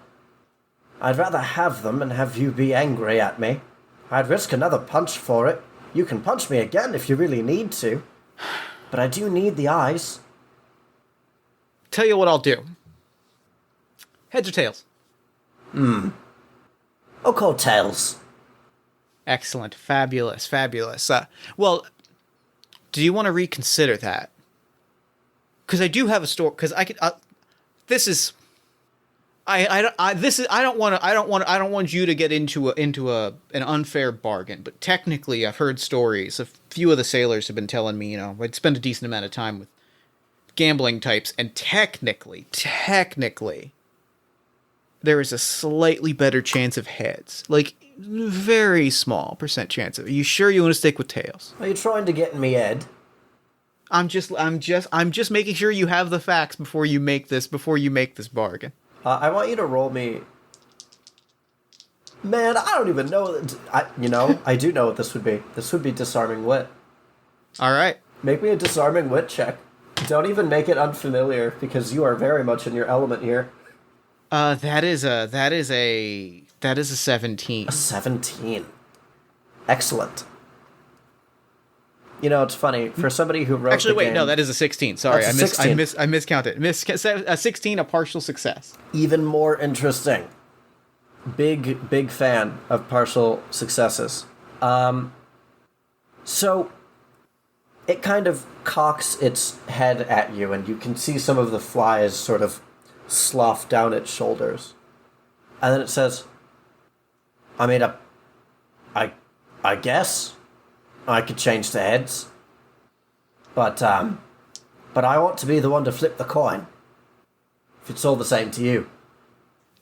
Speaker 2: I'd rather have them and have you be angry at me. I'd risk another punch for it. You can punch me again if you really need to. But I do need the eyes.
Speaker 1: Tell you what I'll do. Heads or tails?
Speaker 2: I'll call tails.
Speaker 1: Excellent. Fabulous. Fabulous. Well, do you want to reconsider that? Because I do have a story. Because I could. I don't want you to get into an unfair bargain, but technically I've heard stories. A few of the sailors have been telling me, I'd spend a decent amount of time with gambling types, and technically, there is a slightly better chance of heads. Like, very small percent chance of it. Are you sure you want to stick with tails?
Speaker 2: Are you trying to get me, Ed?
Speaker 1: I'm just making sure you have the facts before you make this bargain.
Speaker 2: I want you to roll me... Man, I don't even know... I do know what this would be. This would be disarming wit.
Speaker 1: All right.
Speaker 2: Make me a disarming wit check. Don't even make it unfamiliar, because you are very much in your element here.
Speaker 1: That is a 17.
Speaker 2: A 17. Excellent. It's funny, for somebody who wrote
Speaker 1: Actually,
Speaker 2: the
Speaker 1: wait,
Speaker 2: game,
Speaker 1: no, that is a 16. Sorry,
Speaker 2: That's a 16.
Speaker 1: I miscounted. A 16, a partial success.
Speaker 2: Even more interesting. Big fan of partial successes. So, it kind of cocks its head at you, and you can see some of the flies sort of slough down its shoulders. And then it says, I guess I could change the heads. But I want to be the one to flip the coin. If it's all the same to you.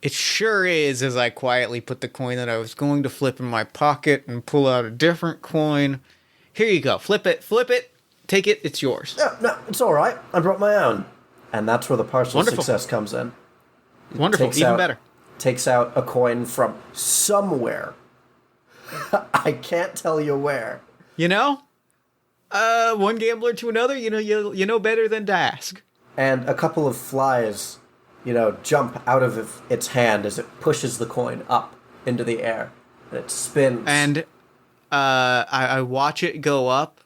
Speaker 1: It sure is, as I quietly put the coin that I was going to flip in my pocket and pull out a different coin. Here you go. Flip it. Take it. It's yours.
Speaker 2: No, it's all right. I brought my own. And that's where the partial
Speaker 1: Wonderful.
Speaker 2: success comes in.
Speaker 1: Wonderful. Even better.
Speaker 2: Takes out a coin from somewhere. I can't tell you where.
Speaker 1: One gambler to another, you know better than to ask.
Speaker 2: And a couple of flies, jump out of its hand as it pushes the coin up into the air. And it spins.
Speaker 1: And I watch it go up.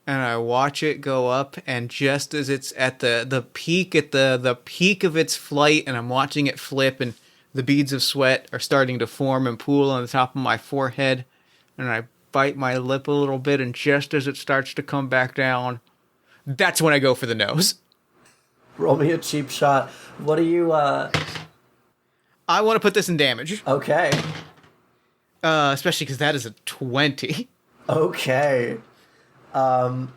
Speaker 1: And just as it's at the peak, the peak of its flight, and I'm watching it flip, and the beads of sweat are starting to form and pool on the top of my forehead, and I bite my lip a little bit, and just as it starts to come back down, that's when I go for the nose.
Speaker 2: Roll me a cheap shot. What do you,
Speaker 1: I want to put this in damage.
Speaker 2: Okay.
Speaker 1: Especially because that is a 20.
Speaker 2: Okay. So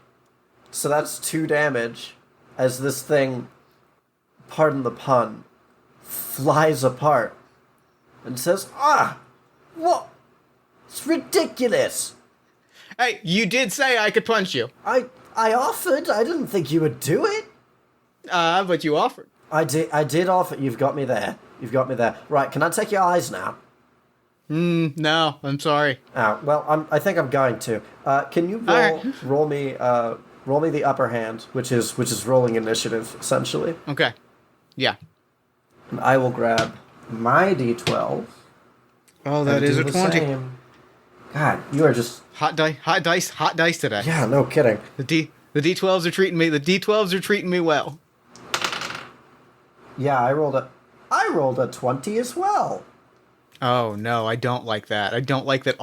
Speaker 2: that's 2 damage as this thing, pardon the pun, flies apart and says, what? It's ridiculous.
Speaker 1: Hey, you did say I could punch you.
Speaker 2: I offered. I didn't think you would do it.
Speaker 1: But you offered.
Speaker 2: I did offer. You've got me there. Right, can I take your eyes now?
Speaker 1: No, I'm sorry.
Speaker 2: Oh, well, I think I'm going to. Can you roll me the upper hand, which is rolling initiative, essentially.
Speaker 1: Okay. Yeah.
Speaker 2: And I will grab my D12.
Speaker 1: Oh, that is a 20.
Speaker 2: Same. God, you are just
Speaker 1: hot dice today.
Speaker 2: Yeah, no kidding.
Speaker 1: The D12s are treating me. The D12s are treating me well.
Speaker 2: Yeah, I rolled a 20 as well.
Speaker 1: Oh no, I don't like that. I don't like that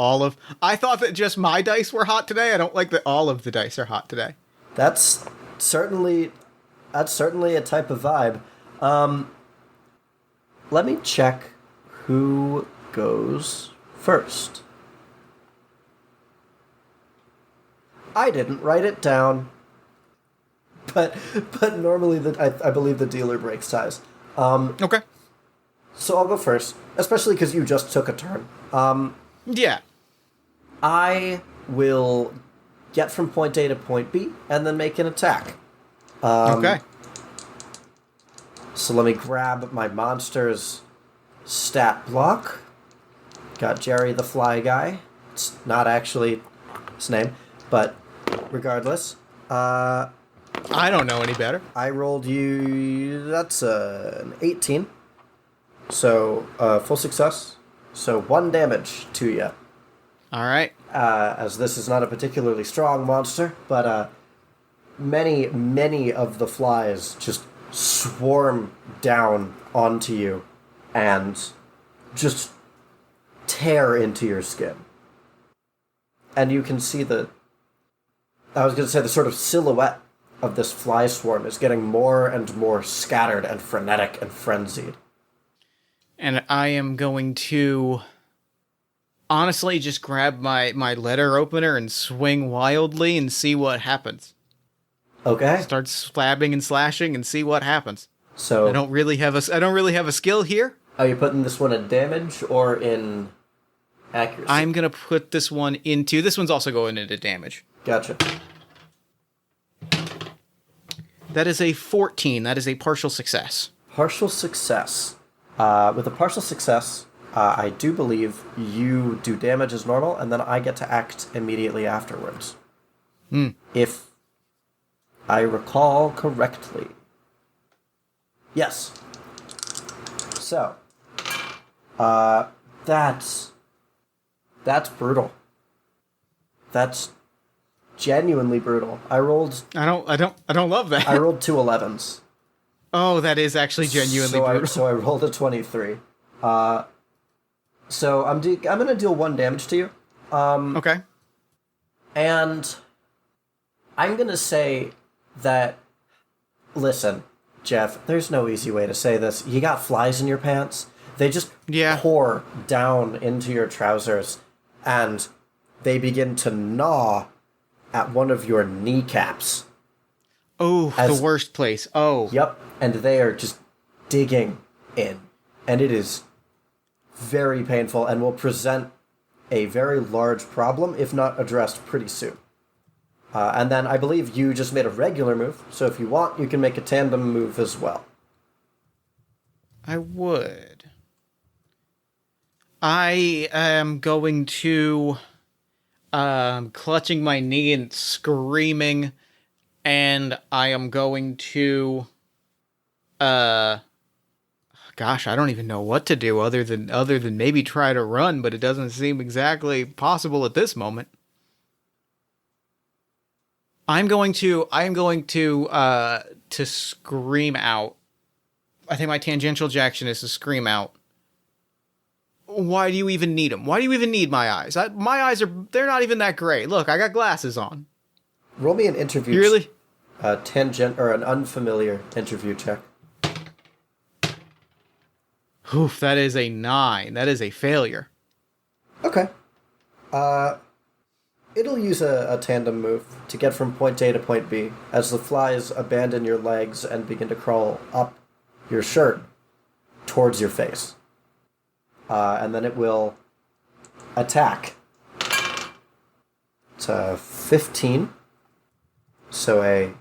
Speaker 1: I thought that just my dice were hot today. I don't like that all of the dice are hot today.
Speaker 2: That's certainly a type of vibe. Let me check who goes first. I didn't write it down. But normally I believe the dealer breaks ties.
Speaker 1: Okay.
Speaker 2: So I'll go first, especially because you just took a turn.
Speaker 1: Yeah.
Speaker 2: I will get from point A to point B and then make an attack.
Speaker 1: Okay.
Speaker 2: So let me grab my monster's stat block. Got Jerry the Fly Guy. It's not actually his name, but regardless.
Speaker 1: I don't know any better.
Speaker 2: I rolled you... That's an 18. So, full success. So 1 damage to you.
Speaker 1: All right.
Speaker 2: As this is not a particularly strong monster, but many of the flies just swarm down onto you and just tear into your skin. And you can see the sort of silhouette of this fly swarm is getting more and more scattered and frenetic and frenzied.
Speaker 1: And I am going to honestly just grab my letter opener and swing wildly and see what happens.
Speaker 2: Okay.
Speaker 1: Start slabbing and slashing and see what happens.
Speaker 2: So
Speaker 1: I don't really have a skill here.
Speaker 2: are you putting this one in damage or in accuracy?
Speaker 1: I'm gonna put this one's also going into damage.
Speaker 2: Gotcha.
Speaker 1: That is a 14. That is a partial success.
Speaker 2: Partial success. With a partial success, I do believe you do damage as normal, and then I get to act immediately afterwards. If I recall correctly. Yes. So, that's brutal. That's genuinely brutal. I
Speaker 1: don't love that.
Speaker 2: rolled 2 11s.
Speaker 1: Oh, that is actually genuinely brutal.
Speaker 2: So I rolled a 23. So I'm gonna deal 1 damage to you.
Speaker 1: Okay.
Speaker 2: And I'm gonna say that, listen, Jeff, there's no easy way to say this. You got flies in your pants. They just pour down into your trousers, and they begin to gnaw at one of your kneecaps.
Speaker 1: Oh, the worst place. Oh.
Speaker 2: Yep, and they are just digging in. And it is very painful and will present a very large problem if not addressed pretty soon. And then I believe you just made a regular move, so if you want, you can make a tandem move as well.
Speaker 1: I would. I am going to... clutching my knee and screaming, and I am going to... Gosh, I don't even know what to do other than maybe try to run, but it doesn't seem exactly possible at this moment. I'm going to scream out. I think my tangential action is to scream out. Why do you even need them? Why do you even need my eyes? My eyes they're not even that great. Look, I got glasses on.
Speaker 2: Roll me an interview.
Speaker 1: You really?
Speaker 2: Tangent or an unfamiliar interview check.
Speaker 1: Oof, that is a 9. That is a failure.
Speaker 2: Okay. It'll use a tandem move to get from point A to point B as the flies abandon your legs and begin to crawl up your shirt towards your face. And then it will attack. It's a 15. So a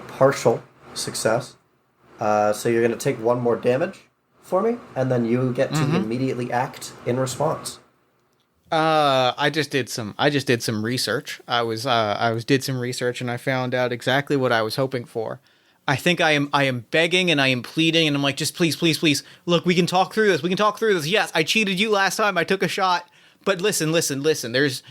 Speaker 2: partial success. So you're going to take 1 more damage for me, and then you get to immediately act in response.
Speaker 1: I just did some research. I did some research, and I found out exactly what I was hoping for. I think I am begging and I am pleading, and I'm like, just please, please, please. Look, we can talk through this. We can talk through this. Yes, I cheated you last time. I took a shot, but listen. This is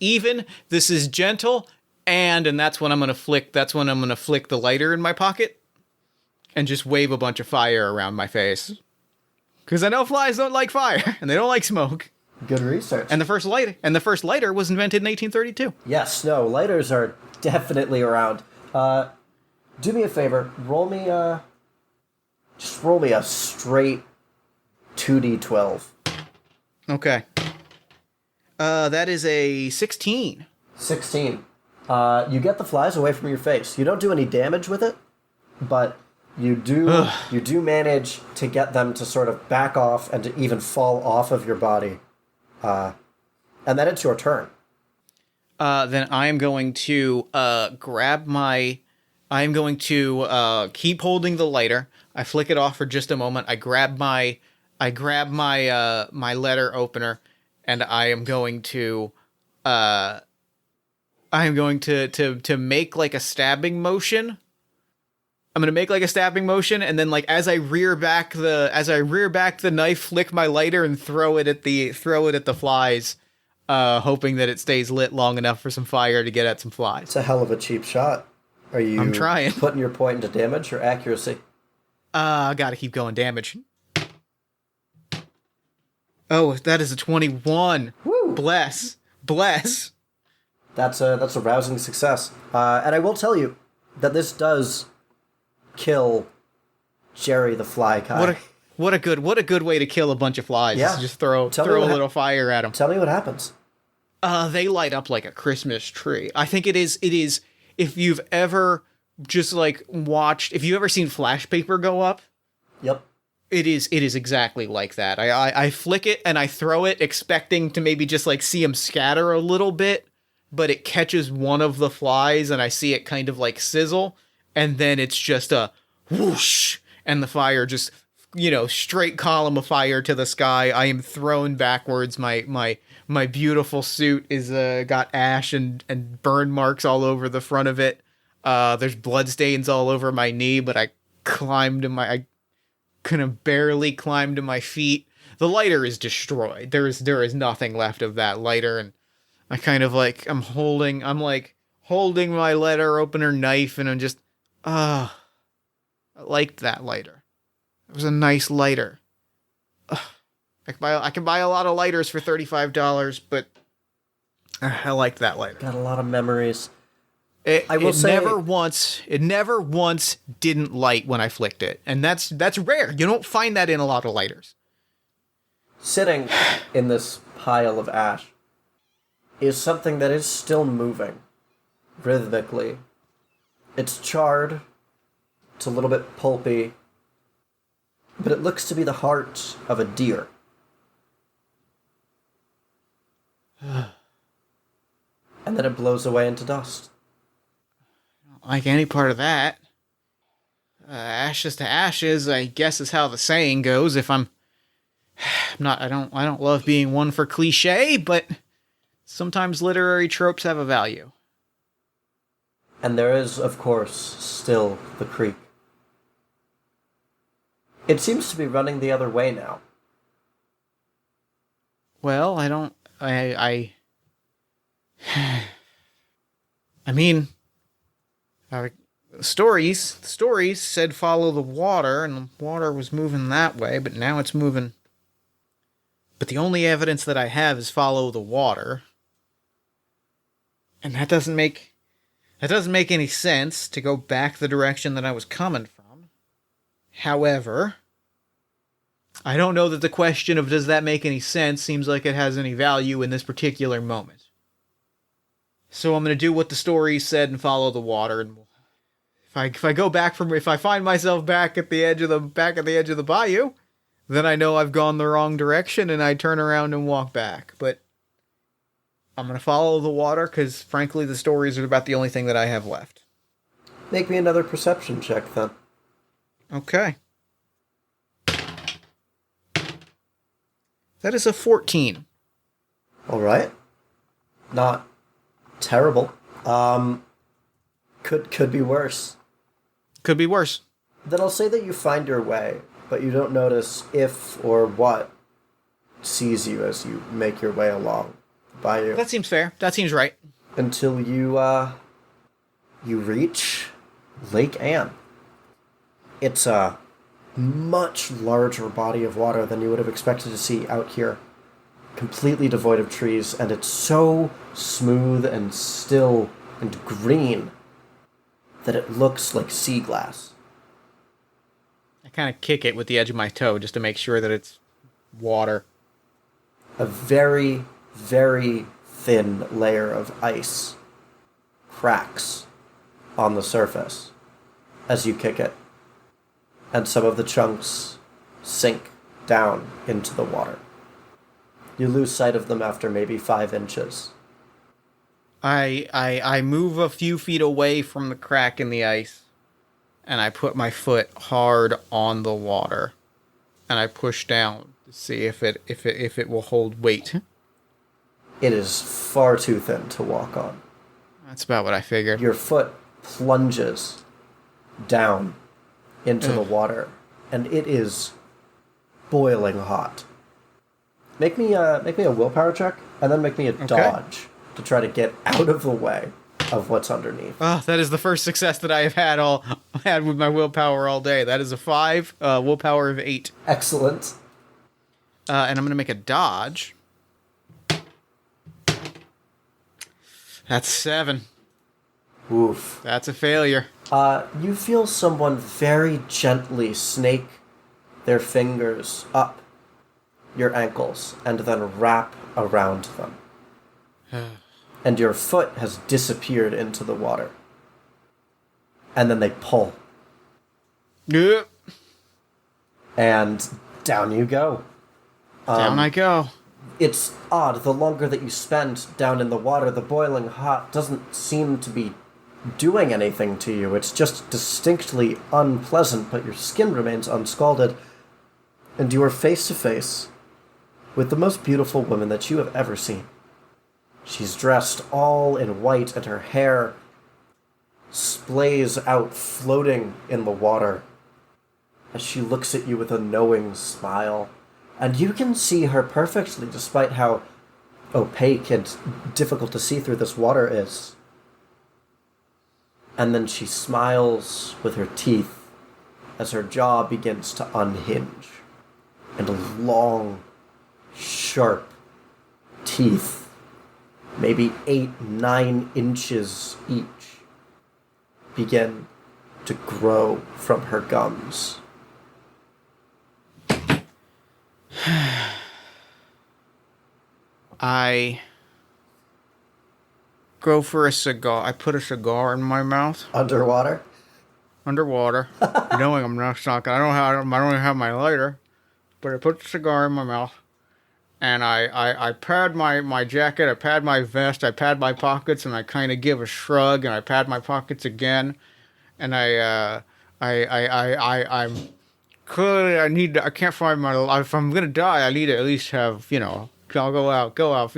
Speaker 1: even. This is gentle, and that's when I'm gonna flick. That's when I'm gonna flick the lighter in my pocket, and just wave a bunch of fire around my face. Because I know flies don't like fire, and they don't like smoke.
Speaker 2: Good research.
Speaker 1: And the first lighter was invented in 1832.
Speaker 2: Yes, no, lighters are definitely around. Do me a favor, roll me a straight 2d12.
Speaker 1: Okay. That is a 16.
Speaker 2: 16. You get the flies away from your face. You don't do any damage with it, but you do manage to get them to sort of back off and to even fall off of your body. And then it's your turn.
Speaker 1: Then I am going to I'm going to keep holding the lighter. I flick it off for just a moment. I grab my letter opener, and I am going to make like a stabbing motion. I'm gonna make like a stabbing motion, and then like as I rear back the knife, flick my lighter and throw it at the flies, hoping that it stays lit long enough for some fire to get at some flies.
Speaker 2: It's a hell of a cheap shot. Are you
Speaker 1: I'm trying.
Speaker 2: Putting your point into damage or accuracy?
Speaker 1: I gotta keep going damage. Oh, that is a 21.
Speaker 2: Woo!
Speaker 1: Bless.
Speaker 2: That's a rousing success. And I will tell you that this does kill Jerry the Fly Guy.
Speaker 1: What a good way to kill a bunch of flies.
Speaker 2: Yeah.
Speaker 1: Just throw a little fire at them.
Speaker 2: Tell me what happens.
Speaker 1: They light up like a Christmas tree. I think it is if you've ever just like watched, if you've ever seen flash paper go up.
Speaker 2: Yep.
Speaker 1: It is exactly like that. I flick it and I throw it expecting to maybe just like see them scatter a little bit, but it catches one of the flies and I see it kind of like sizzle, and then it's just a whoosh and the fire just, straight column of fire to the sky. I am thrown backwards. My beautiful suit is got ash and burn marks all over the front of it. There's blood stains all over my knee, but I kind of barely climb to my feet. The lighter is destroyed. There is nothing left of that lighter, and I kind of like I'm holding my letter opener knife, and I'm just I liked that lighter. It was a nice lighter. I can buy a lot of lighters for $35, but I liked that lighter.
Speaker 2: Got a lot of memories.
Speaker 1: It never once didn't light when I flicked it, and that's rare. You don't find that in a lot of lighters.
Speaker 2: Sitting in this pile of ash is something that is still moving rhythmically. It's charred. It's a little bit pulpy, but it looks to be the heart of a deer. And then it blows away into dust.
Speaker 1: Like any part of that. Ashes to ashes, I guess is how the saying goes. If I don't love being one for cliche, but sometimes literary tropes have a value.
Speaker 2: And there is, of course, still the creek. It seems to be running the other way now.
Speaker 1: Well, I mean, stories said follow the water, and the water was moving that way, but now it's moving. But the only evidence that I have is follow the water. And that doesn't make any sense to go back the direction that I was coming from. However, I don't know that the question of does that make any sense seems like it has any value in this particular moment. So I'm going to do what the story said and follow the water. And if I find myself back at the edge of the bayou, then I know I've gone the wrong direction and I turn around and walk back. But I'm going to follow the water because, frankly, the stories are about the only thing that I have left.
Speaker 2: Make me another perception check, then.
Speaker 1: Okay. That is a 14.
Speaker 2: All right. Not terrible. Could be worse.
Speaker 1: Could be worse.
Speaker 2: Then I'll say that you find your way, but you don't notice if or what sees you as you make your way along the bayou.
Speaker 1: That seems fair. That seems right.
Speaker 2: Until you reach Lake Anne. It's a much larger body of water than you would have expected to see out here. Completely devoid of trees, and it's so smooth and still and green that it looks like sea glass.
Speaker 1: I kind of kick it with the edge of my toe just to make sure that it's water.
Speaker 2: A very, very thin layer of ice cracks on the surface as you kick it, and some of the chunks sink down into the water. You lose sight of them after maybe 5 inches.
Speaker 1: I move a few feet away from the crack in the ice, and I put my foot hard on the water, and I push down to see if it will hold weight.
Speaker 2: It is far too thin to walk on.
Speaker 1: That's about what I figured.
Speaker 2: Your foot plunges down into the water, and it is boiling hot. Make me a willpower check, and then make me a dodge to try to get out of the way of what's underneath.
Speaker 1: Oh, that is the first success that I have had with my willpower all day. That is a 5, willpower of 8.
Speaker 2: Excellent.
Speaker 1: And I'm going to make a dodge. That's 7.
Speaker 2: Oof.
Speaker 1: That's a failure.
Speaker 2: You feel someone very gently snake their fingers up your ankles and then wrap around them. And your foot has disappeared into the water. And then they pull.
Speaker 1: Yeah.
Speaker 2: And down you go.
Speaker 1: Down I go.
Speaker 2: It's odd. The longer that you spend down in the water, the boiling hot doesn't seem to be doing anything to you. It's just distinctly unpleasant, but your skin remains unscalded. And you are face to face with the most beautiful woman that you have ever seen. She's dressed all in white, and her hair splays out, floating in the water, as she looks at you with a knowing smile. And you can see her perfectly, despite how opaque and difficult to see through this water is. And then she smiles with her teeth as her jaw begins to unhinge. And long, sharp teeth, maybe 8-9 inches each, begin to grow from her gums.
Speaker 1: I go for a cigar. I put a cigar in my mouth.
Speaker 2: Underwater?
Speaker 1: Underwater. Knowing I'm not gonna, I don't even have my lighter. But I put the cigar in my mouth. And I pad my jacket, I pad my vest, I pad my pockets, and I kind of give a shrug, and I pad my pockets again. And I'm clearly, I can't find my life. If I'm gonna die, I need to at least have, I'll go out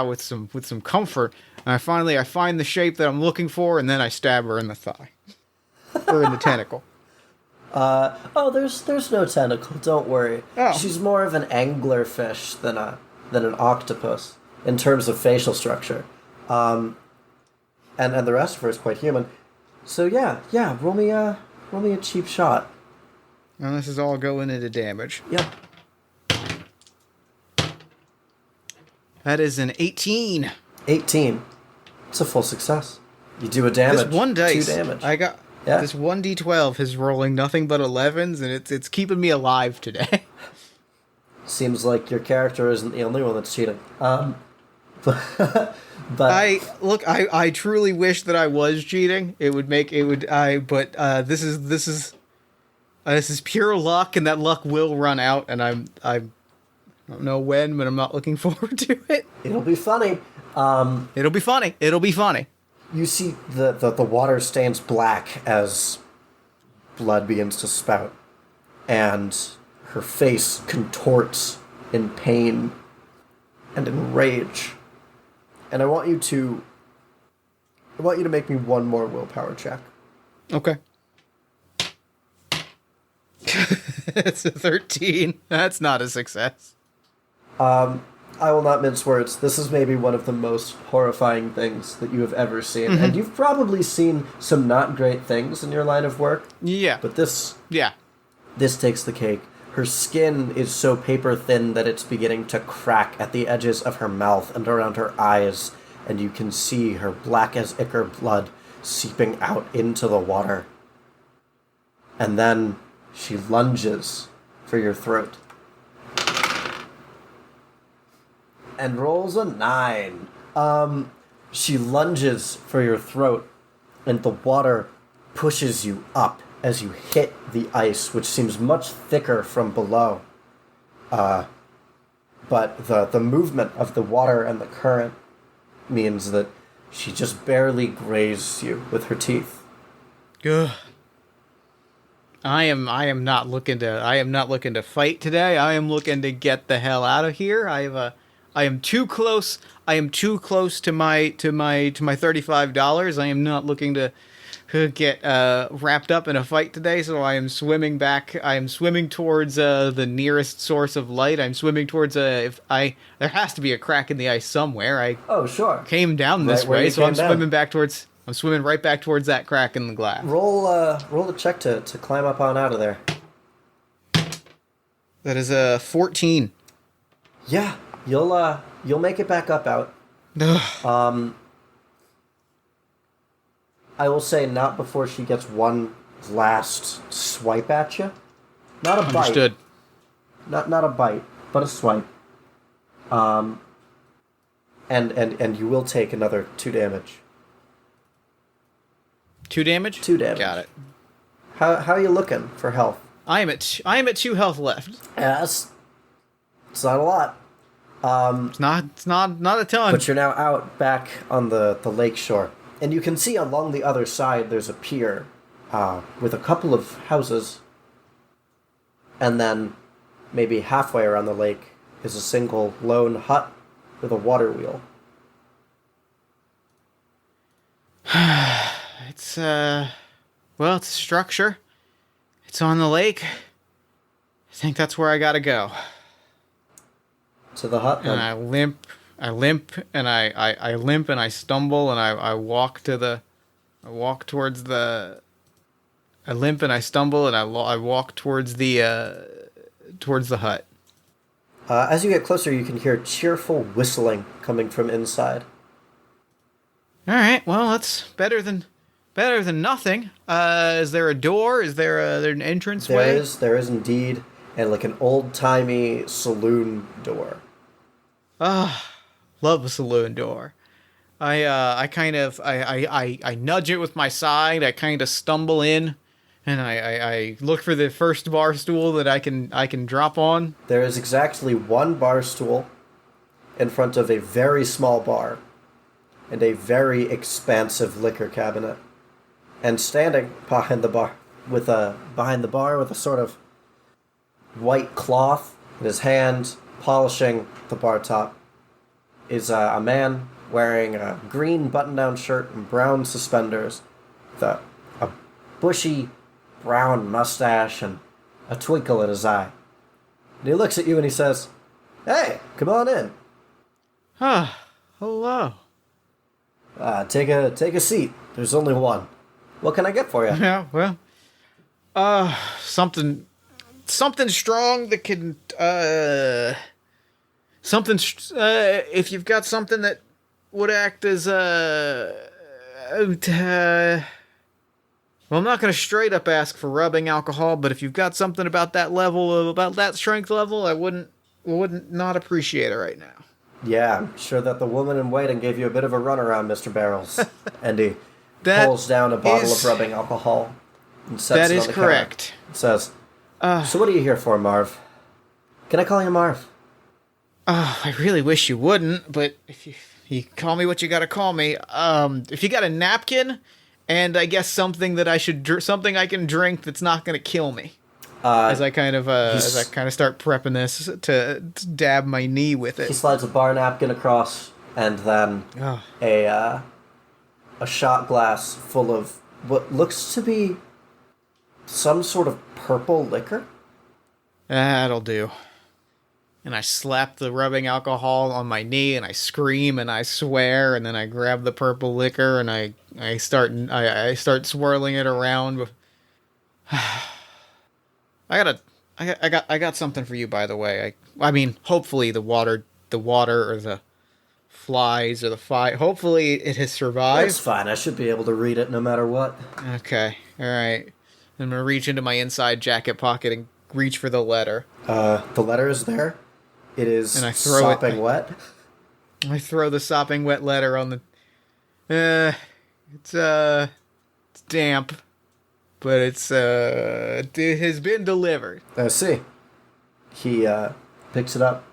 Speaker 1: with some comfort. And I find the shape that I'm looking for, and then I stab her in the thigh. Or in the tentacle.
Speaker 2: There's no tentacle, don't worry.
Speaker 1: Oh.
Speaker 2: She's more of an anglerfish than an octopus in terms of facial structure. And the rest of her is quite human. So yeah, roll me a cheap shot.
Speaker 1: And this is all going into damage.
Speaker 2: Yep.
Speaker 1: That is an 18.
Speaker 2: 18. It's a full success. You do a damage.
Speaker 1: This one dice,
Speaker 2: 2 damage.
Speaker 1: I got this 1d12 is rolling nothing but 11s, and it's keeping me alive today.
Speaker 2: Seems like your character isn't the only one that's cheating. But
Speaker 1: I truly wish that I was cheating. This is pure luck, and that luck will run out, and I don't know when, but I'm not looking forward to it.
Speaker 2: It'll be funny.
Speaker 1: It'll be funny.
Speaker 2: You see the water stains black as blood begins to spout, and her face contorts in pain and in rage. And I want you to make me one more willpower check.
Speaker 1: Okay. It's a 13. That's not a success.
Speaker 2: I will not mince words. This is maybe one of the most horrifying things that you have ever seen. Mm-hmm. And you've probably seen some not great things in your line of work.
Speaker 1: Yeah.
Speaker 2: But this takes the cake. Her skin is so paper thin that it's beginning to crack at the edges of her mouth and around her eyes, and you can see her black as ichor blood seeping out into the water. And then she lunges for your throat. And rolls a 9. She lunges for your throat, and the water pushes you up as you hit the ice, which seems much thicker from below. But the movement of the water and the current means that she just barely grazed you with her teeth.
Speaker 1: Ugh. I am not looking to fight today. I am looking to get the hell out of here. I am too close. I am too close to my $35. I am not looking to get wrapped up in a fight today. So I am swimming back. I am swimming towards the nearest source of light. I'm swimming towards there has to be a crack in the ice somewhere.
Speaker 2: Sure.
Speaker 1: Came down this way, so I'm swimming back towards. I'm swimming right back towards that crack in the glass.
Speaker 2: Roll the check to climb up on out of there.
Speaker 1: That is a 14.
Speaker 2: Yeah. You'll make it back up out. I will say not before she gets one last swipe at you. Not a
Speaker 1: Understood.
Speaker 2: bite, Not a bite, but a swipe. And you will take another 2 damage.
Speaker 1: 2 damage?
Speaker 2: 2 damage.
Speaker 1: Got it.
Speaker 2: How are you looking for health?
Speaker 1: I am at 2 health left.
Speaker 2: Yes. It's not a lot.
Speaker 1: It's not a ton.
Speaker 2: But you're now out back on the lake shore. And you can see along the other side there's a pier with a couple of houses. And then maybe halfway around the lake is a single lone hut with a water wheel.
Speaker 1: It's well, it's a structure. It's on the lake. I think that's where I gotta go.
Speaker 2: To the hut, then.
Speaker 1: And I limp, and I limp, and I stumble, and I walk towards the. I limp and I stumble, and I walk towards the hut.
Speaker 2: As you get closer, you can hear cheerful whistling coming from inside.
Speaker 1: All right, well, that's better than nothing. Is there a door? Is there an entranceway?
Speaker 2: There is indeed, and like an old-timey saloon door.
Speaker 1: Love a saloon door. I nudge it with my side. I kind of stumble in, and I look for the first bar stool that I can drop on.
Speaker 2: There is exactly one bar stool in front of a very small bar and a very expansive liquor cabinet. And standing behind the bar with a sort of white cloth in his hand, polishing the bar top, is a man wearing a green button-down shirt and brown suspenders with a bushy brown mustache and a twinkle in his eye. And he looks at you and he says, "Hey, come on in.
Speaker 1: Hello.
Speaker 2: Take a seat. There's only one. What can I get for you?"
Speaker 1: Yeah, well, something strong that can, if you've got something that would act as, well, I'm not going to straight up ask for rubbing alcohol, but if you've got something about that level, about that strength level, I wouldn't not appreciate it right now.
Speaker 2: Yeah, I'm sure that the woman in waiting gave you a bit of a runaround, Mr. Barrels. And he pulls down a bottle of rubbing alcohol and sets it on the counter. That is correct. Says, "So what are you here for, Marv? Can I call you Marv?"
Speaker 1: I really wish you wouldn't, but if you call me what you gotta call me. If you got a napkin, and I guess something that something I can drink that's not gonna kill me. As I kind of start prepping this to dab my knee with it.
Speaker 2: He slides a bar napkin across, and then a shot glass full of what looks to be some sort of purple liquor.
Speaker 1: That'll do. And I slap the rubbing alcohol on my knee, and I scream and I swear, and then I grab the purple liquor and I start swirling it around. I got something for you, by the way. I mean, hopefully the water or the flies or the fire. Hopefully it has survived.
Speaker 2: That's fine. I should be able to read it no matter what.
Speaker 1: Okay. All right. I'm gonna reach into my inside jacket pocket and reach for the letter.
Speaker 2: The letter is there. It is
Speaker 1: and I throw
Speaker 2: sopping wet.
Speaker 1: I throw the sopping wet letter on the. It's damp. But it has been delivered.
Speaker 2: I see. He picks it up.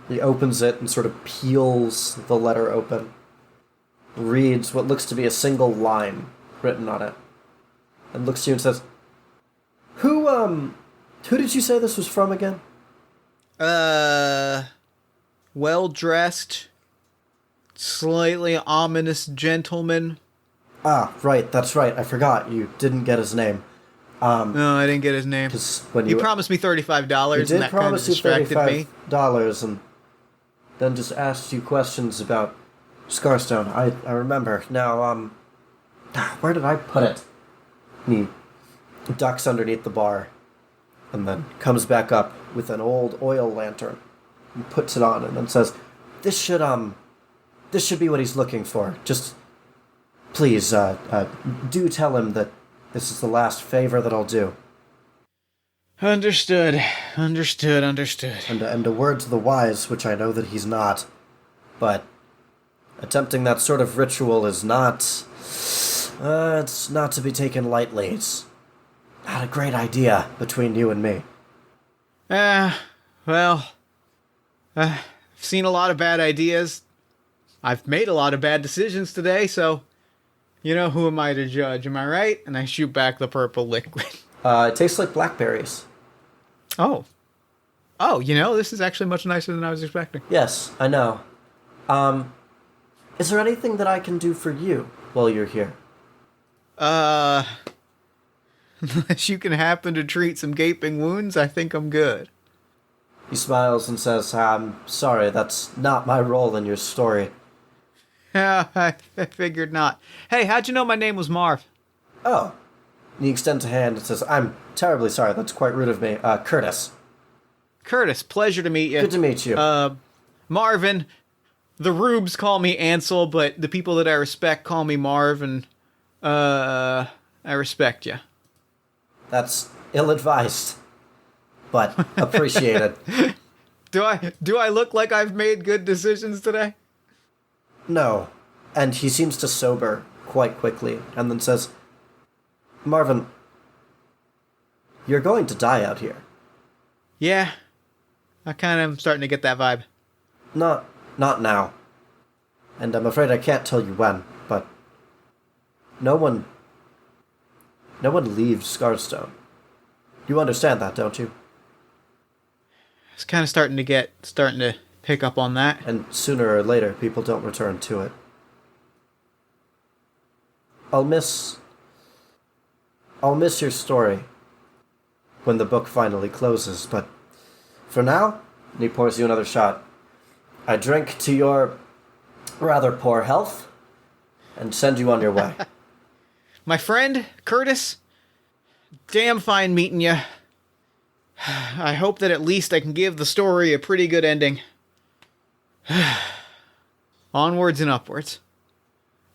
Speaker 2: He opens it and sort of peels the letter open. Reads what looks to be a single line written on it. And looks to you and says, Who did you say this was from again?
Speaker 1: Well-dressed, slightly ominous gentleman.
Speaker 2: Ah, right, that's right. I forgot. You didn't get his name.
Speaker 1: No, I didn't get his name. He promised me $35, and that kind of distracted me.
Speaker 2: $35, and then just asked you questions about Scarstone. I remember. Now, where did I put it? He ducks underneath the bar, and then comes back up with an old oil lantern, and puts it on, and then says, This should be what he's looking for. Just... Please, do tell him that this is the last favor that I'll do.
Speaker 1: Understood. Understood.
Speaker 2: And a word to the wise, which I know that he's not, but attempting that sort of ritual is not... it's not to be taken lightly. It's not a great idea between you and me.
Speaker 1: Well, I've seen a lot of bad ideas. I've made a lot of bad decisions today, so, who am I to judge, am I right? And I shoot back the purple liquid.
Speaker 2: It tastes like blackberries.
Speaker 1: Oh, this is actually much nicer than I was expecting.
Speaker 2: Yes, I know. Is there anything that I can do for you while you're here?
Speaker 1: Unless you can happen to treat some gaping wounds, I think I'm good.
Speaker 2: He smiles and says, I'm sorry, that's not my role in your story.
Speaker 1: Yeah, I figured not. Hey, how'd you know my name was Marv?
Speaker 2: Oh. He extends a hand and says, I'm terribly sorry, that's quite rude of me. Curtis.
Speaker 1: Curtis, pleasure to meet you.
Speaker 2: Good to meet you.
Speaker 1: Marvin. The Rubes call me Ansel, but the people that I respect call me Marv, and, I respect you.
Speaker 2: That's ill-advised, but appreciated.
Speaker 1: Do I look like I've made good decisions today?
Speaker 2: No. And he seems to sober quite quickly, and then says, Marvin, you're going to die out here.
Speaker 1: Yeah. I kind of am starting to get that vibe.
Speaker 2: Not now. And I'm afraid I can't tell you when, but no one leaves Scarstone. You understand that, don't you?
Speaker 1: It's kind of starting to pick up on that.
Speaker 2: And sooner or later, people don't return to it. I'll miss your story when the book finally closes, but for now, and he pours you another shot, I drink to your rather poor health and send you on your way.
Speaker 1: My friend, Curtis, damn fine meeting you. I hope that at least I can give the story a pretty good ending. Onwards and upwards.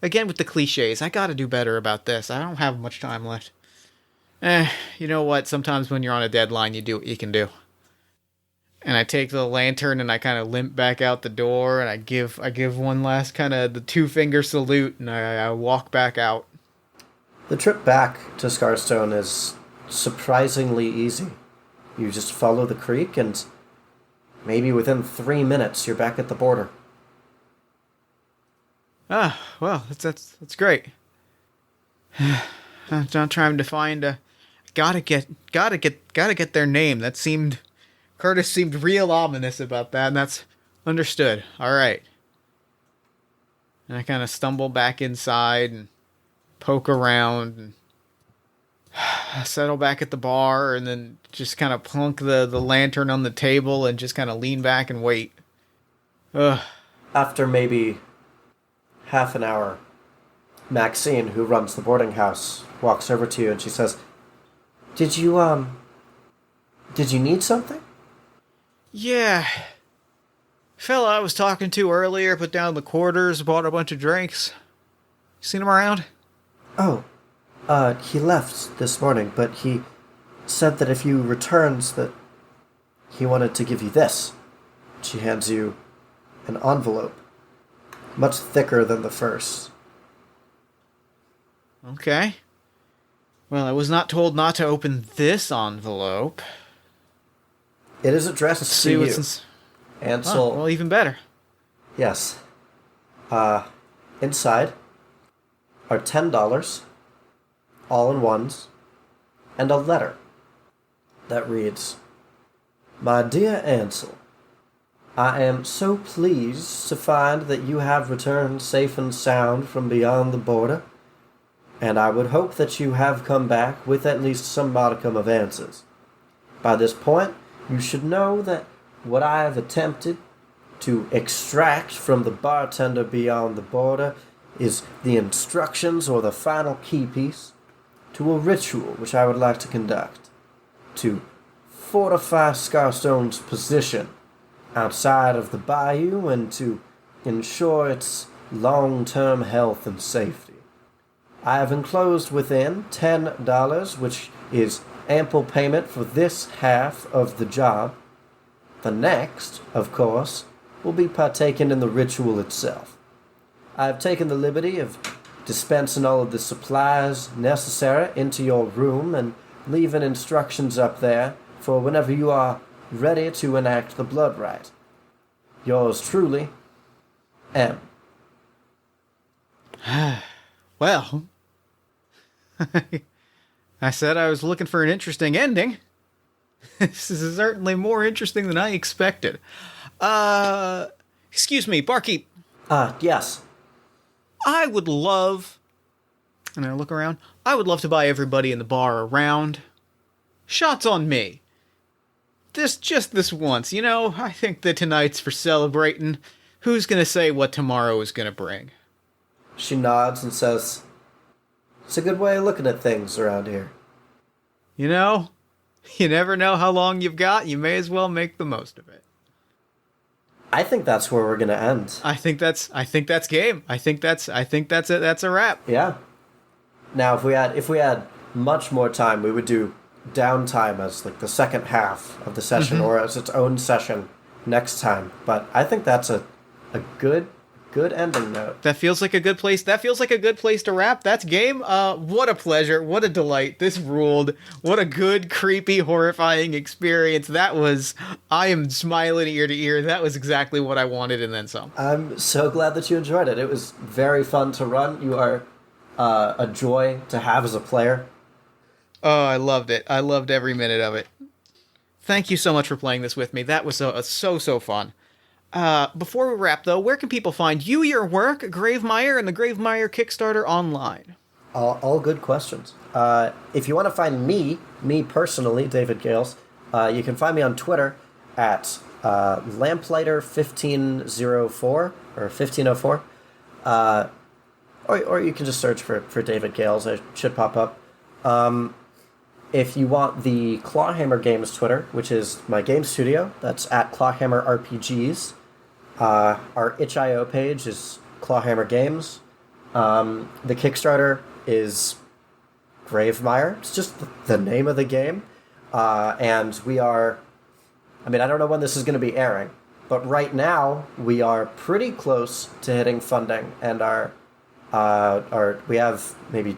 Speaker 1: Again with the cliches, I gotta do better about this. I don't have much time left. You know what? Sometimes when you're on a deadline, you do what you can do. And I take the lantern and I kind of limp back out the door and I give one last kind of the 2-finger salute and I walk back out.
Speaker 2: The trip back to Scarstone is surprisingly easy. You just follow the creek and maybe within 3 minutes you're back at the border.
Speaker 1: Ah, well, that's great. I'm not trying to find gotta get their name. Curtis seemed real ominous about that, and that's understood. All right. And I kind of stumble back inside and poke around and settle back at the bar and then just kind of plunk the lantern on the table and just kind of lean back and wait. Ugh.
Speaker 2: After maybe half an hour, Maxine, who runs the boarding house, walks over to you and she says, Did you need something?
Speaker 1: Yeah. Fella I was talking to earlier put down the quarters, bought a bunch of drinks. Seen him around?
Speaker 2: Oh, he left this morning, but he said that if you returns that he wanted to give you this. She hands you an envelope, much thicker than the first.
Speaker 1: Okay. Well, I was not told not to open this envelope.
Speaker 2: It is addressed to you. Ansel.
Speaker 1: Oh, well, even better.
Speaker 2: Yes. Inside are $10, all in ones, and a letter that reads, My dear Ansel, I am so pleased to find that you have returned safe and sound from beyond the border, and I would hope that you have come back with at least some modicum of answers. By this point, you should know that what I have attempted to extract from the bartender beyond the border is the instructions or the final key piece to a ritual which I would like to conduct to fortify Scarstone's position outside of the bayou and to ensure its long-term health and safety. I have enclosed within $10, which is ample payment for this half of the job. The next, of course, will be partaken in the ritual itself. I have taken the liberty of dispensing all of the supplies necessary into your room and leaving instructions up there for whenever you are ready to enact the blood rite. Yours truly, M.
Speaker 1: Well, I said I was looking for an interesting ending. This is certainly more interesting than I expected. Excuse me, barkeep.
Speaker 2: Yes.
Speaker 1: I would love, and I look around, I would love to buy everybody in the bar a round. Shots on me. Just this once, you know, I think that tonight's for celebrating. Who's gonna say what tomorrow is gonna bring?
Speaker 2: She nods and says, "It's a good way of looking at things around here."
Speaker 1: You know, you never know how long you've got, you may as well make the most of it.
Speaker 2: I think that's where we're gonna end.
Speaker 1: I think that's game. I think that's it. That's a wrap.
Speaker 2: Yeah. Now, if we had much more time, we would do downtime as like the second half of the session, or as its own session next time. But I think that's a good ending note.
Speaker 1: That feels like a good place. That feels like a good place to wrap. That's game. What a pleasure. What a delight. This ruled. What a good, creepy, horrifying experience. I am smiling ear to ear. That was exactly what I wanted and then some.
Speaker 2: I'm so glad that you enjoyed it. It was very fun to run. You are a joy to have as a player.
Speaker 1: Oh, I loved it. I loved every minute of it. Thank you so much for playing this with me. That was so fun. Before we wrap, though, where can people find you, your work, Gravemire, and the Gravemire Kickstarter online?
Speaker 2: All good questions. If you want to find me personally, David Gales, you can find me on Twitter at Lamplighter1504 or 1504. Or you can just search for David Gales. It should pop up. If you want the Clawhammer Games Twitter, which is my game studio, that's at Clawhammer RPGs. Our itch.io page is Clawhammer Games. The Kickstarter is Gravemire. It's just the name of the game. And we are... I mean, I don't know when this is going to be airing, but right now we are pretty close to hitting funding, and we have maybe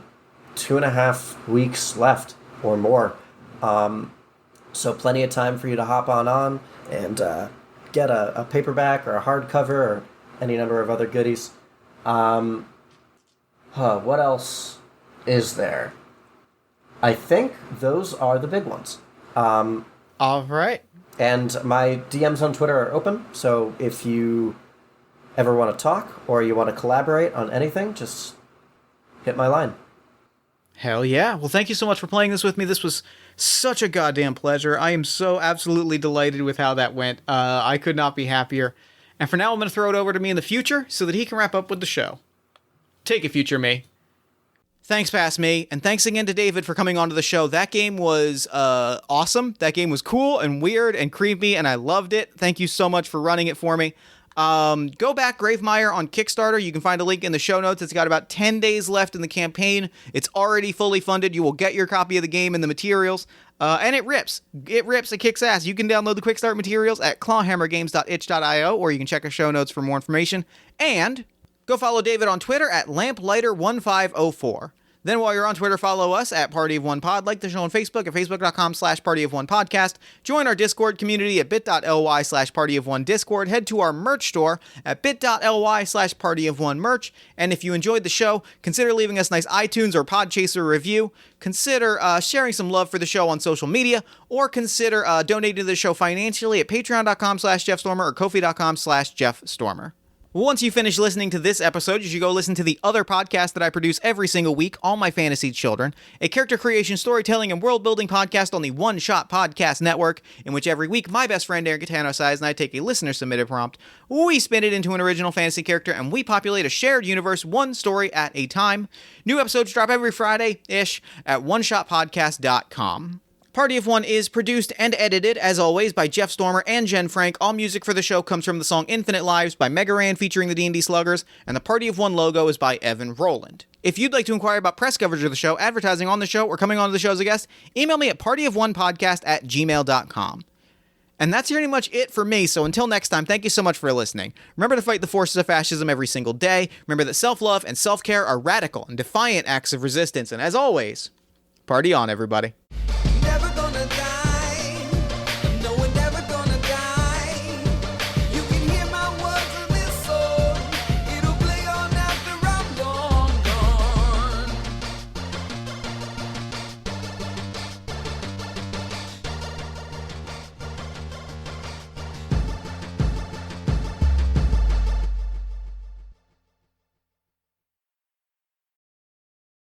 Speaker 2: 2.5 weeks left or more. So plenty of time for you to hop on and get a paperback or a hardcover or any number of other goodies. What else is there? I think those are the big ones.
Speaker 1: All right.
Speaker 2: And my DMs on Twitter are open, so if you ever want to talk or you want to collaborate on anything, just hit my line.
Speaker 1: Hell yeah. Well, thank you so much for playing this with me. This was such a goddamn pleasure. I am so absolutely delighted with how that went. I could not be happier. And for now, I'm going to throw it over to me in the future so that he can wrap up with the show. Take it, future me. Thanks, past me, and thanks again to David for coming onto the show. That game was awesome. That game was cool and weird and creepy, and I loved it. Thank you so much for running it for me. Go back, Gravemire on Kickstarter. You can find a link in the show notes. It's got about 10 days left in the campaign. It's already fully funded. You will get your copy of the game and the materials. And it rips. It rips. It kicks ass. You can download the quick start materials at clawhammergames.itch.io, or you can check our show notes for more information. And go follow David on Twitter at lamplighter1504. Then while you're on Twitter, follow us at Party of One Pod. Like the show on Facebook at facebook.com/Party of One Podcast. Join our Discord community at bit.ly/Party of One Discord. Head to our merch store at bit.ly/Party of One Merch. And if you enjoyed the show, consider leaving us a nice iTunes or Podchaser review. Consider sharing some love for the show on social media, or consider donating to the show financially at patreon.com/JeffStormer or kofi.com/JeffStormer. Once you finish listening to this episode, you should go listen to the other podcast that I produce every single week, All My Fantasy Children, a character creation, storytelling, and world-building podcast on the One Shot Podcast Network, in which every week my best friend Aaron Catano Size and I take a listener-submitted prompt, we spin it into an original fantasy character, and we populate a shared universe one story at a time. New episodes drop every Friday-ish at oneshotpodcast.com. Party of One is produced and edited, as always, by Jeff Stormer and Jen Frank. All music for the show comes from the song Infinite Lives by Mega Ran featuring the D&D Sluggers, and the Party of One logo is by Evan Rowland. If you'd like to inquire about press coverage of the show, advertising on the show, or coming on to the show as a guest, email me at partyofonepodcast@gmail.com. And that's pretty much it for me, so until next time, thank you so much for listening. Remember to fight the forces of fascism every single day. Remember that self-love and self-care are radical and defiant acts of resistance. And as always, party on, everybody.